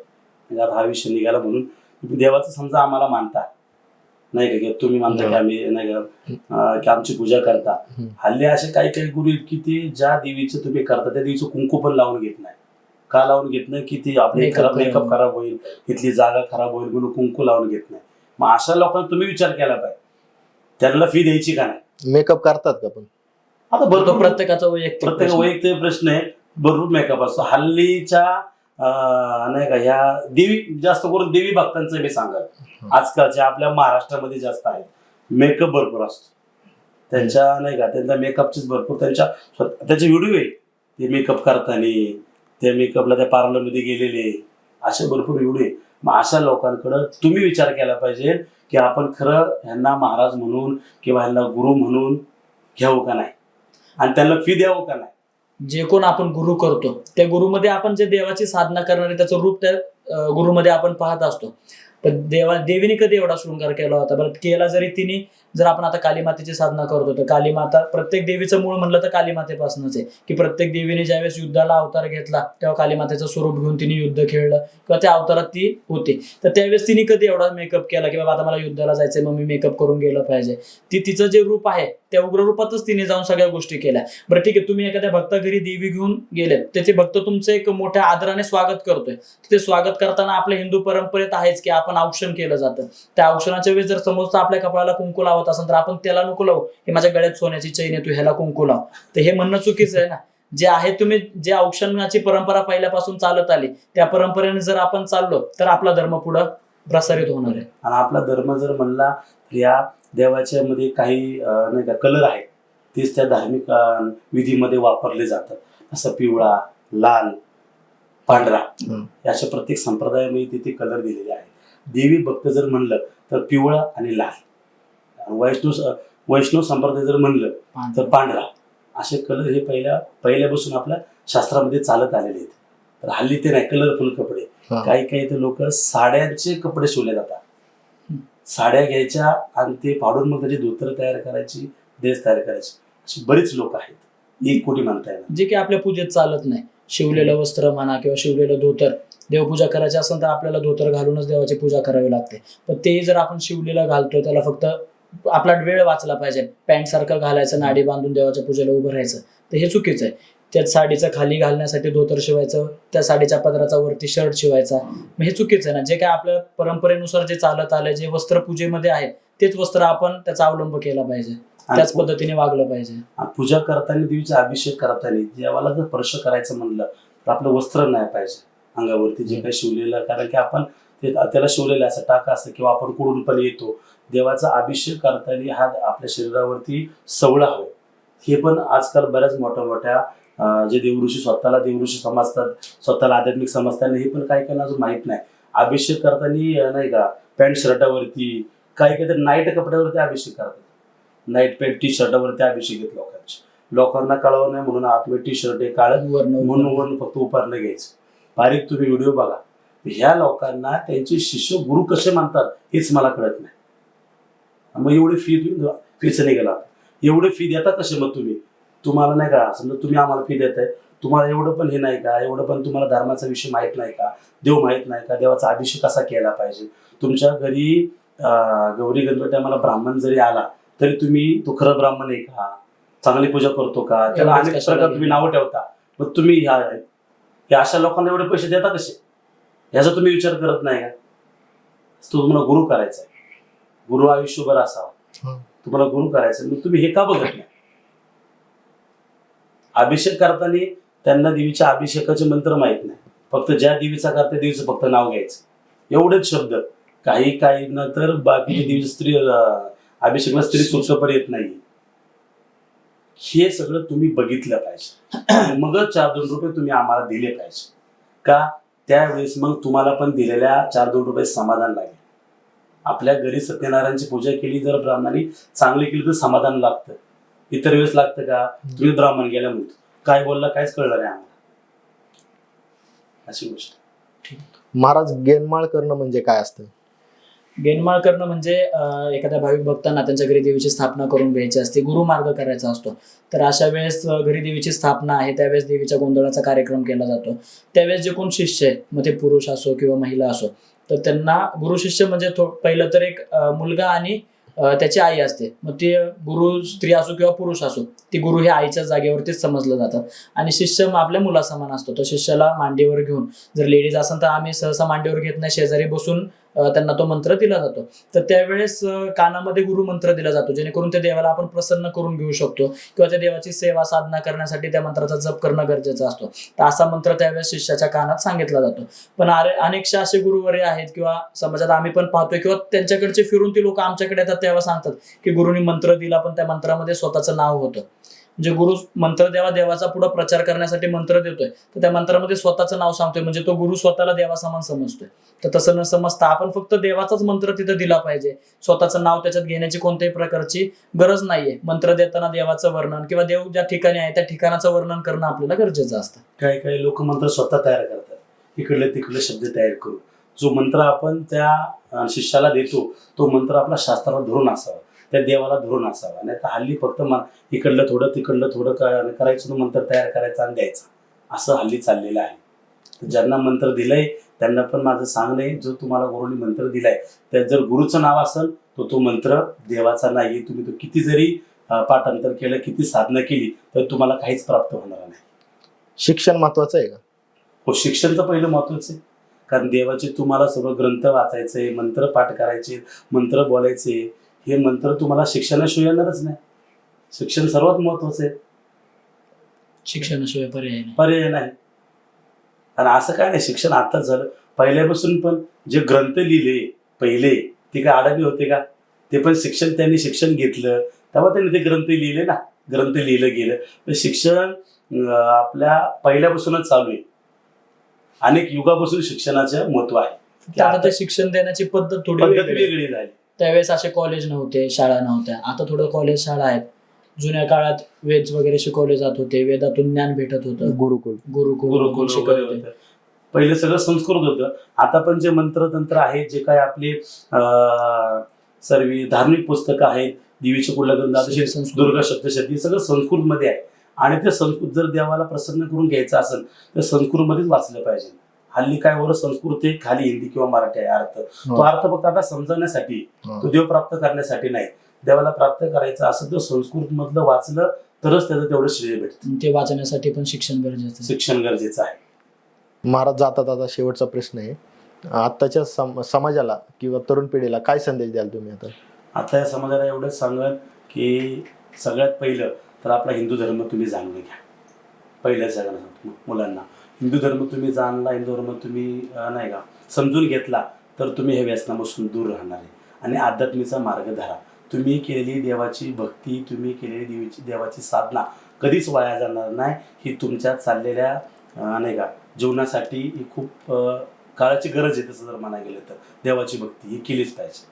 म्हणजे हा विषय निघाला म्हणून देवाचं समजा आम्हाला मानता नाही का, की तुम्ही मानता की आम्ही नाही का की आमची पूजा करता. हल्ली असे काही काही गुरु की ते ज्या देवीचं तुम्ही करता त्या देवीचं कुंकू पण लावून घेत नाही. का लावून घेत नाही? की ती आपले मेकअप खराब होईल, इथली जागा खराब होईल म्हणून कुंकू लावून घेत नाही. मग अशा लोकांना तुम्ही विचार केला पाहिजे, त्यांना फी द्यायची का नाही? मेकअप करतात का? पण आता भरपूर प्रत्येकाचा वैयक्तिक प्रश्न आहे. भरपूर मेकअप असतो हल्लीच्या नाही का. ह्या देवी जास्त करून देवी भक्तांचं मी सांगत आजकालच्या आपल्या महाराष्ट्रामध्ये जास्त आहे. मेकअप भरपूर असतो त्यांच्या नाही का, त्यांच्या मेकअपचेच भरपूर त्याचे व्हिडिओ आहे. ते मेकअप करताना त्या मेकअपला त्या पार्लरमध्ये गेलेले असे भरपूर व्हिडिओ आहे. मग अशा लोकांकडं तुम्ही विचार केला पाहिजे की आपण खरं ह्यांना महाराज म्हणून किंवा ह्यांना गुरु म्हणून घ्यावं का नाही आणि त्यांना फी द्यावं का नाही. जे कोण आपण गुरु करतो त्या गुरुमध्ये आपण जे देवाची साधना करणारे त्याचं रूप त्या गुरुमध्ये आपण पाहत असतो. पण देवीने कधी एवढा शृंगार केला होता बरं? केला जरी तिने, जर आपण आता कालीमातेची साधना करतो तर कालीमाता, प्रत्येक देवीचं मूळ म्हणलं तर कालीमातेपासूनच आहे, की प्रत्येक देवीने ज्यावेळेस युद्धाला अवतार घेतला तेव्हा कालीमातेचं स्वरूप घेऊन तिने युद्ध खेळलं किंवा त्या अवतारात ती होती. तर त्यावेळेस तिने कधी एवढा मेकअप केला की बाबा आता मला युद्धाला जायचंय मग मी मेकअप करून गेलं पाहिजे? तिचं जे रूप आहे त्या उग्र रूपातच तिने जाऊन सगळ्या गोष्टी केल्या. बरं ठीक आहे, तुम्ही एखाद्या भक्ता घरी देवी घेऊन गेलेत, त्याचे भक्त तुमचं एक मोठ्या आदराने स्वागत करतोय. ते स्वागत करताना आपल्या हिंदू परंपरेत आहेच की आपण औक्षण केलं जातं. त्या औक्षणाच्या वेळेस जर समोरचा आपल्या कपाळाला कुंकू लावत असेल तर आपण त्याला नको लावू, हे माझ्या गळ्यात सोन्याची चैन आहे तू ह्याला कुंकू लाव. तर हे म्हणणं चुकीचं आहे ना. जे आहे तुम्ही जे औक्षणाची परंपरा पहिल्यापासून चालत आली त्या परंपरेने जर आपण चाललो तर आपला धर्म पुढं प्रसारित होणार आहे. आणि आपला धर्म जर म्हणला तर या देवाच्या मध्ये काही नाही का कलर आहेत तेच त्या धार्मिक विधीमध्ये वापरले जातात. असं पिवळा, लाल, पांढरा अशा प्रत्येक संप्रदायामध्ये तिथे कलर दिलेले आहेत. देवी भक्त जर म्हणलं तर पिवळा आणि लाल. वैष्णव संप्रदाय जर म्हणलं तर पांढरा. असे कलर हे पहिल्यापासून आपल्या शास्त्रामध्ये चालत आलेले आहेत. तर हल्ली ते नाही कलरफुल कपडे. काही काही तर लोक साड्यांचे कपडे शिवले जातात. साड्या घ्यायच्या आणि ते फाडून मग त्याची धोतर तयार करायची, ड्रेस तयार करायची. अशी बरीच लोक आहेत. 1 कोटी म्हणता येणार जे की आपल्या पूजेत चालत नाही. शिवलेलं वस्त्र म्हणा किंवा शिवलेलं धोतर, देवपूजा करायची असेल तर आपल्याला धोतर घालूनच देवाची पूजा करावी लागते. पण ते जर आपण शिवलेलं घालतोय त्याला फक्त आपला वेळ वाचला पाहिजे, पॅन्ट सारखं घालायचं, नाडी बांधून देवाच्या पूजेला उभं राहायचं, तर हे चुकीचं आहे. त्यात साडीचं खाली घालण्यासाठी धोतर शिवायचं, त्या साडीच्या पदराचा वरती शर्ट शिवायचा, मग हे चुकीचं आहे ना. जे काय आपल्या परंपरेनुसार जे चालत आलंय, जे वस्त्र पूजेमध्ये आहे तेच वस्त्र आपण त्याचा अवलंब केला पाहिजे, त्याच पद्धतीने वागलं पाहिजे. पूजा करताना, देवीचा अभिषेक करताना देवाला जर स्पर्श करायचं म्हणलं तर आपलं वस्त्र नाही पाहिजे. अंगावरती जे काही शिवलेलं, कारण की आपण त्याला शिवलेलं असं टाका असतं किंवा आपण कुठून पण येतो, देवाचा अभिषेक करताना हा आपल्या शरीरावरती सवळा हवं. हे पण आजकाल बऱ्याच मोठ्या जे देवऋषी स्वतःला देवऋषी समजतात, स्वतःला आध्यात्मिक समजतात, हे पण काही काही अजून माहित नाही. अभिषेक करताना नाही का पॅन्ट शर्टावरती काही तर नाईट कपड्यावरती अभिषेक करतात, नाईट पॅन्ट टी शर्टावरती अभिषेक आहेत लोकांना कळवं नाही म्हणून आतमध्ये टी शर्ट आहे काळं म्हणून वरून फक्त उपारणं घ्यायचं. बारीक तुम्ही व्हिडिओ बघा. ह्या लोकांना त्यांचे शिष्य गुरु कसे मानतात हेच मला कळत नाही. मग एवढी फीच नाही गेला, एवढे फी देता कसे मग तुम्हाला नाही का, समजा तुम्ही आम्हाला फी देताय, तुम्हाला एवढं पण हे नाही का, एवढं पण तुम्हाला धर्माचा विषय माहित नाही का, देव माहित नाही का, देवाचा अभिषेक कसा केला पाहिजे. तुमच्या घरी गौरी गणपती आम्हाला ब्राह्मण जरी आला तरी तुम्ही तो खरं ब्राह्मण आहे का, चांगली पूजा करतो का, त्याला अनेक प्रकार तुम्ही नावं ठेवता. मग तुम्ही ह्या अशा लोकांना एवढे पैसे देता कसे, ह्याचा तुम्ही विचार करत नाही का. तो तुम्हाला गुरु करायचा आहे, गुरु आयुष्यभर असावा, तुम्हाला गुरु करायचं, मग तुम्ही हे का बघत नाही. अभिषेक करताना त्यांना देवीच्या अभिषेकाचे मंत्र माहित नाही, फक्त ज्या देवीचा करते देवीचं फक्त नाव घ्यायचं, एवढेच शब्द. काही न तर बाकीच्या देवीची स्त्री अभिषेकला स्त्री सुख पण येत नाही. हे सगळं तुम्ही बघितलं पाहिजे, मगच 4-2 रुपये तुम्ही आम्हाला दिले पाहिजे का. त्यावेळेस मग तुम्हाला पण दिलेल्या 4-2 रुपये समाधान लागेल. आपल्या घरी सत्यनारायणची पूजा केली जर ब्राह्मणांनी चांगली केली तर समाधान लागतं, इतर वेळेस लागतं का. तुम्ही ब्राह्मण गेल्या म्हणून काय बोलला काहीच कळलं नाही आम्हाला, अशी गोष्ट. महाराज, गेनमाळ करणं म्हणजे काय असतं? गेनमाळ करणं म्हणजे एखाद्या भाविक भक्तांना त्यांच्या घरी देवीची स्थापना करून घ्यायची असते, गुरुमार्ग करायचा असतो. तर अशा वेळेस घरी देवीची स्थापना आहे, त्यावेळेस देवीच्या गोंधळाचा कार्यक्रम केला जातो. त्यावेळेस जे कोण शिष्य आहे, मग ते पुरुष असो किंवा महिला असो, तर त्यांना गुरु शिष्य म्हणजे पहिलं तर एक मुलगा आणि त्याची आई असते. मग ती गुरु स्त्री असो किंवा पुरुष असो, ती गुरु हे आईच्या जागेवरतीच समजलं जातं. आणि शिष्य आपल्या मुलासमान असतो. तर शिष्याला मांडीवर घेऊन, जर लेडीज असेल तर आम्ही सहसा मांडीवर घेत नाही, शेजारी बसून त्यांना तो मंत्र दिला जातो. तर त्यावेळेस कानामध्ये गुरु मंत्र दिला जातो, जेणेकरून त्या देवाला आपण प्रसन्न करून घेऊ शकतो किंवा त्या देवाची सेवा साधना करण्यासाठी त्या मंत्राचा जप करणं गरजेचं असतो. तर असा मंत्र त्यावेळेस शिष्याच्या कानात सांगितला जातो. पण अनेकशे असे गुरुवरे आहेत किंवा समाजात आम्ही पण पाहतोय किंवा त्यांच्याकडचे फिरून ती लोक आमच्याकडे येतात तेव्हा सांगतात की गुरुनी मंत्र दिला, पण त्या मंत्रामध्ये स्वतःचं नाव होतं. म्हणजे गुरु मंत्र देवाचा पुढे प्रचार करण्यासाठी मंत्र देतोय, तर त्या मंत्रामध्ये स्वतःचं नाव सांगतोय, म्हणजे तो गुरु स्वतःला देवासमान समजतोय. तर तसं न समजता आपण फक्त देवाचाच मंत्र तिथं दिला पाहिजे, स्वतःचं नाव त्याच्यात घेण्याची कोणत्याही प्रकारची गरज नाहीये. मंत्र देताना देवाचं वर्णन किंवा देव ज्या ठिकाणी आहे त्या ठिकाणाचं वर्णन करणं आपल्याला गरजेचं असतं. काही लोक मंत्र स्वतः तयार करतात, इकडले तिकडले शब्द तयार करून. जो मंत्र आपण त्या शिष्याला देतो तो मंत्र आपला शास्त्राला धरून असावा, त्या देवाला धरून असावा. नाही तर हल्ली फक्त इकडलं थोडं तिकडलं थोडं करायचं, तो मंत्र तयार करायचा आणि द्यायचा, असं हल्ली चाललेलं आहे. ज्यांना मंत्र दिलंय त्यांना पण माझं सांगणं आहे, जो तुम्हाला गुरुनी मंत्र दिलाय त्यात जर गुरुचं नाव असेल तर तो मंत्र देवाचा नाही. तुम्ही तो किती जरी पाठांतर केलं, किती साधना केली तर तुम्हाला काहीच प्राप्त होणार नाही. शिक्षण महत्वाचं आहे का? हो, शिक्षण तर पहिलं महत्वाचं आहे, कारण देवाचे तुम्हाला सर्व ग्रंथ वाचायचे, मंत्र पाठ करायचे, मंत्र बोलायचे. हे मंत्र तुम्हाला शिक्षणाशिवाय येणारच नाही. शिक्षण सर्वात महत्वाचं आहे, शिक्षणाशिवाय पर्याय नाही. आणि असं काय नाही, शिक्षण आताच झालं, पहिल्यापासून पण जे ग्रंथ लिहिले पहिले ते काय अडाणी होते का, ते पण त्यांनी शिक्षण घेतलं तेव्हा त्यांनी ते ग्रंथ लिहिले ना, ग्रंथ लिहिलं गेलं. तर शिक्षण आपल्या पहिल्यापासूनच चालू आहे, अनेक युगापासून शिक्षणाचं महत्व आहे. आता ते शिक्षण देण्याची पद्धत थोडी वेगळी झाली. त्यावेळेस असे कॉलेज नव्हते, शाळा नव्हत्या, आता थोडं कॉलेज शाळा आहेत. जुन्या काळात वेद वगैरे शिकवले जात होते, वेदातून ज्ञान भेटत होतं, गुरुकुल शिकवले होते. पहिले सगळं संस्कृत होतं. आता पण जे मंत्रतंत्र आहेत, जे काय आपले सर्व धार्मिक पुस्तकं आहेत, देवीचे कुठल्या ग्रंथ, दुर्गा सप्तशती, सगळं संस्कृतमध्ये आहे. आणि ते संस्कृत जर देवाला प्रसन्न करून घ्यायचं असेल तर संस्कृतमध्येच वाचलं पाहिजे. हल्ली काय वर संस्कृत आहे, खाली हिंदी किंवा मराठी आहे अर्थ. तो अर्थ फक्त आता समजवण्यासाठी, तो देव प्राप्त करण्यासाठी नाही. देवाला प्राप्त करायचं असं तर संस्कृत मधलं वाचलं तरच त्याचं तेवढं श्रेय भेटतं. ते वाचण्यासाठी पण शिक्षण गरजेचं आहे. महाराज, जाता शेवटचा प्रश्न आहे, आताच्या समाजाला किंवा तरुण पिढीला काय संदेश द्याल तुम्ही? आता या समाजाला एवढंच सांगाल की सगळ्यात पहिलं तर आपला हिंदू धर्म तुम्ही जाणून घ्या. पहिल्या सगळ्यांना मुलांना हिंदू धर्म तुम्ही जाणला, हिंदू धर्म तुम्ही नाही का समजून घेतला, तर तुम्ही हे व्यसनापासून दूर राहणार आहे. आणि आध्यात्मीचा मार्ग धरा. तुम्ही केलेली देवाची भक्ती, तुम्ही केलेली देवाची साधना कधीच वाया जाणार नाही. ही तुमच्या चाललेल्या नाही का जीवनासाठी ही खूप काळाची गरज आहे. तसं जर म्हणायला गेलं तर देवाची भक्ती ही केलीच पाहिजे.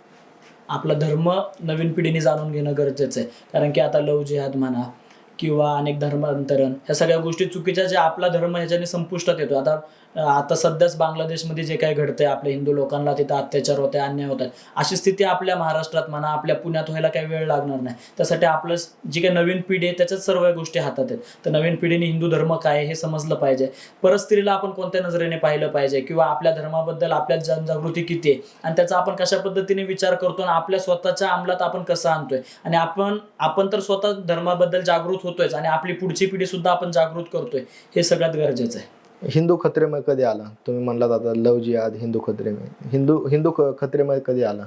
आपला धर्म नवीन पिढीने जाणून घेणं गरजेचं आहे. कारण की आता लव जिहाद म्हणा किंवा अनेक धर्मांतरण ह्या सगळ्या गोष्टी चुकीच्या, ज्या आपला धर्म ह्याच्याने संपुष्टात येतो. आता सध्याच बांगलादेशमध्ये जे काही घडतंय, आपल्या हिंदू लोकांना तिथं अत्याचार होते, अन्याय होत आहे, अशी स्थिती आपल्या महाराष्ट्रात म्हणा, आपल्या पुण्यात व्हायला काही वेळ लागणार नाही. त्यासाठी आपलं जी काही नवीन पिढी आहे त्याच्यात सर्व गोष्टी हातात आहेत. तर नवीन पिढीने हिंदू धर्म काय आहे हे समजलं पाहिजे. परस्त्रीला आपण कोणत्या नजरेने पाहिलं पाहिजे किंवा आपल्या धर्माबद्दल आपल्या जनजागृती किती आहे आणि त्याचा आपण कशा पद्धतीने विचार करतो आणि आपल्या स्वतःच्या अंमलात आपण कसं आणतोय. आणि आपण तर स्वतः धर्माबद्दल जागृत होतोय आणि आपली पुढची पिढी सुद्धा आपण जागृत करतोय, हे सगळ्यात गरजेचं आहे. हिंदू खत्रेमध्ये कधी आला? तुम्ही म्हणलात आता लव जिहाद, हिंदू खत्रेमध्ये, हिंदू खत्रेमध्ये कधी आला?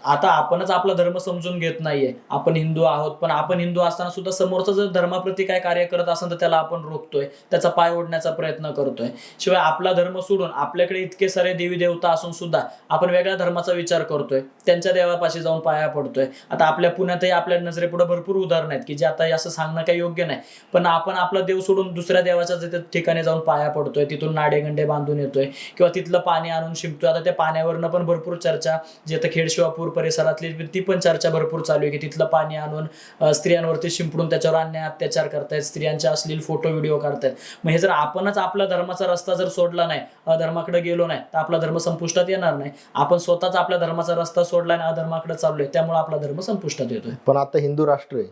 आता आपणच आपला धर्म समजून घेत नाहीये. आपण हिंदू आहोत, पण आपण हिंदू असताना सुद्धा समोरचा जर धर्माप्रती काय कार्य करत असेल तर त्याला आपण रोखतोय, त्याचा पाय ओढण्याचा प्रयत्न करतोय. शिवाय आपला धर्म सोडून आपल्याकडे इतके सारे देवी देवता असून सुद्धा आपण वेगळ्या धर्माचा विचार करतोय, त्यांच्या देवापाशी जाऊन पाया पडतोय. आता आपल्या पुण्यातही आपल्या नजरेपुढे भरपूर उदाहरणं आहेत की जे आता असं सांगणं काही योग्य नाही, पण आपण आपला देव सोडून दुसऱ्या देवाच्या ठिकाणी जाऊन पाया पडतोय, तिथून नाडेगंडे बांधून येतोय किंवा तिथलं पाणी आणून शिंपतोय. आता त्या पाण्यावरनं पण भरपूर चर्चा, जे खेड शिवापूर परिसरातली ती पण चर्चा भरपूर चालू आहे की तिथलं पाणी आणून स्त्रियांवरती शिंपडून त्याच्यावर अन्याय अत्याचार करतायत, स्त्रियांचे अश्लील फोटो व्हिडिओ काढतायत. मग हे जर आपणच आपला धर्माचा रस्ता जर सोडला नाही, अधर्माकडे गेलो नाही, तर आपला धर्म संपुष्टात येणार नाही. आपण स्वतःच आपल्या धर्माचा रस्ता सोडला आणि अधर्माकडे चाललोय, त्यामुळे आपला धर्म संपुष्टात येतोय. पण आता हिंदू राष्ट्र आहे,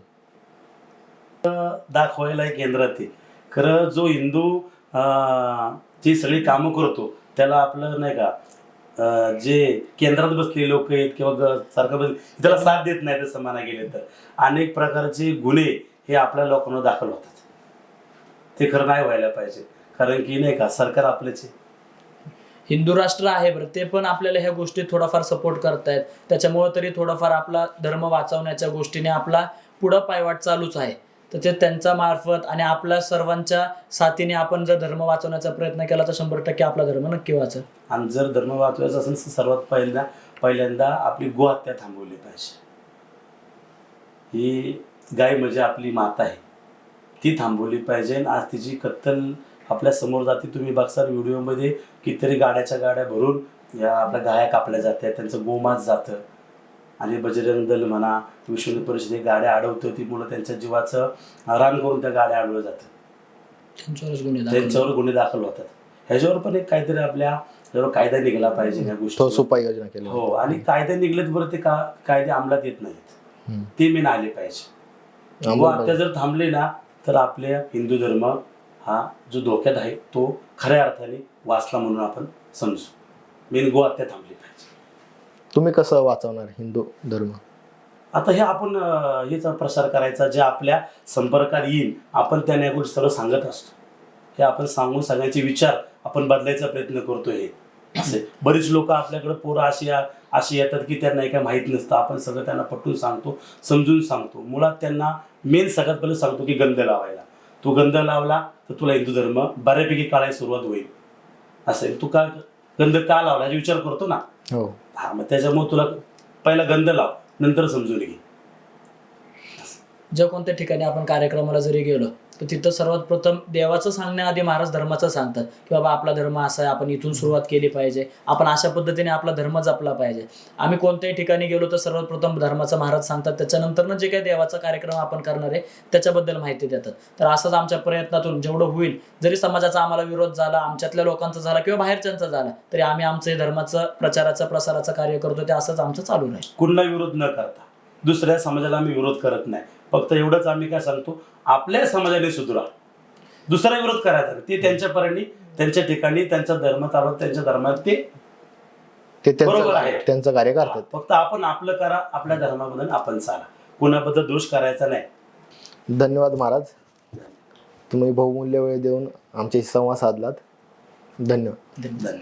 दाखवायला केंद्रात आहे. खरं जो हिंदू जी सगळी कामं करतो त्याला आपलं नाही का जे केंद्रात बसलेले लोक आहेत किंवा सरकार त्याला साथ देत नाही, तसं म्हणा गेले तर अनेक प्रकारचे गुन्हे हे आपल्या लोकांना दाखल होतात. ते खरं नाही व्हायला पाहिजे, कारण की नाही का सरकार आपलेच आहे. हिंदू राष्ट्र आहे बरं, ते पण आपल्याला ह्या गोष्टी थोडाफार सपोर्ट करतायत, त्याच्यामुळे तरी थोडाफार आपला धर्म वाचवण्याच्या गोष्टीने आपला पुढं पायवाट चालूच आहे. तर ते त्यांच्या मार्फत आणि आपल्या सर्वांच्या साथीने आपण जर धर्म वाचवण्याचा प्रयत्न केला तर 100% आपला धर्म नक्की वाचेल. आणि जर धर्म वाचवायचा असेल तर सर्वात पहिल्यांदा आपली गोहत्या थांबवली पाहिजे. ही गाय म्हणजे आपली माता आहे, ती थांबवली पाहिजे. आज तिची कत्तल आपल्या समोर जाते. तुम्ही बघसाल व्हिडिओमध्ये कितीतरी गाड्याच्या गाड्या भरून या आपल्या गाया कापल्या जातात, त्यांचं गोमांस जातं. आणि बजरंग दल म्हणा, विश्व हिंदू परिषद गाड्या अडवतं, ती मुलं त्यांच्या जीवाचं रान करून त्या गाड्या अडवल्या जातात, त्यांच्यावर गुन्हे दाखल होतात. ह्याच्यावर पण एक काहीतरी आपल्या कायदा निघाला पाहिजे या गोष्टी, उपाययोजना केली. हो, आणि कायदे निघलेत बरं, ते कायदे अंमलात येत नाहीत, ते मेन आले पाहिजे. गोहत्या जर थांबले ना तर आपल्या हिंदू धर्म हा जो धोक्यात आहे तो खऱ्या अर्थाने वाचला म्हणून आपण समजू. मेन गोहत्या थांबली पाहिजे. तुम्ही कसं वाचवणार हिंदू धर्म? आता हे आपण हेचा प्रसार करायचा, जे आपल्या संपर्कात येईल आपण त्यांना या गोष्टी सर्व सांगत असतो. हे आपण सांगून सगळ्यांचे विचार आपण बदलायचा प्रयत्न करतोय. हे असे बरीच लोक आपल्याकडे पोरं अशी येतात की त्यांना काय माहीत नसतं. आपण सगळं त्यांना पटवून सांगतो, समजून सांगतो. मुळात त्यांना मेन सगळ्यात पहिले सांगतो की गंध लावायला. तू गंध लावला तर तुला हिंदू धर्म बऱ्यापैकी काढायला सुरुवात होईल. असेल तू का गंध का लावला याचा विचार करतो ना. हो, हा, मग त्याच्यामुळे तुला पहिला गंध लाव, नंतर समजून घे. ज्या कोणत्या ठिकाणी आपण कार्यक्रमाला जरी गेलो तर तिथं सर्वात प्रथम देवाचं सांगण्याआधी महाराज धर्माचं सांगतात की बाबा आपला धर्म असा आहे, आपण इथून सुरुवात केली पाहिजे, आपण अशा पद्धतीने आपला धर्म जपला पाहिजे. आम्ही कोणत्याही ठिकाणी गेलो तर सर्वात प्रथम धर्माचं महाराज सांगतात, त्याच्यानंतर जे काही देवाचा कार्यक्रम आपण करणार आहे त्याच्याबद्दल माहिती देतात. तर असंच आमच्या प्रयत्नातून जेवढं होईल, जरी समाजाचा आम्हाला विरोध झाला, आमच्यातल्या लोकांचा झाला किंवा बाहेरच्यांचा झाला, तरी आम्ही आमचं धर्माचं प्रचाराचं प्रसाराचं कार्य करतो, ते असंच आमचं चालू राहील. कुठला विरोध न करता दुसऱ्या समाजाला आम्ही विरोध करत नाही. फक्त एवढंच आम्ही काय सांगतो, आपल्या समाजाने सुधरा, दुसरा विरोध करायचा ते त्यांच्या परीने, त्यांच्या ठिकाणी त्यांचा धर्म चालवत, त्यांच्या धर्मात ते बरोबर आहे, त्यांचं कार्य करतात. फक्त आपण आपलं करा, आपल्या धर्माबद्दल आपण चाला, कुणाबद्दल दोष करायचा नाही. धन्यवाद महाराज, तुम्ही बहुमूल्य वेळ देऊन आमच्याशी संवाद साधलात. धन्यवाद. धन्यवाद.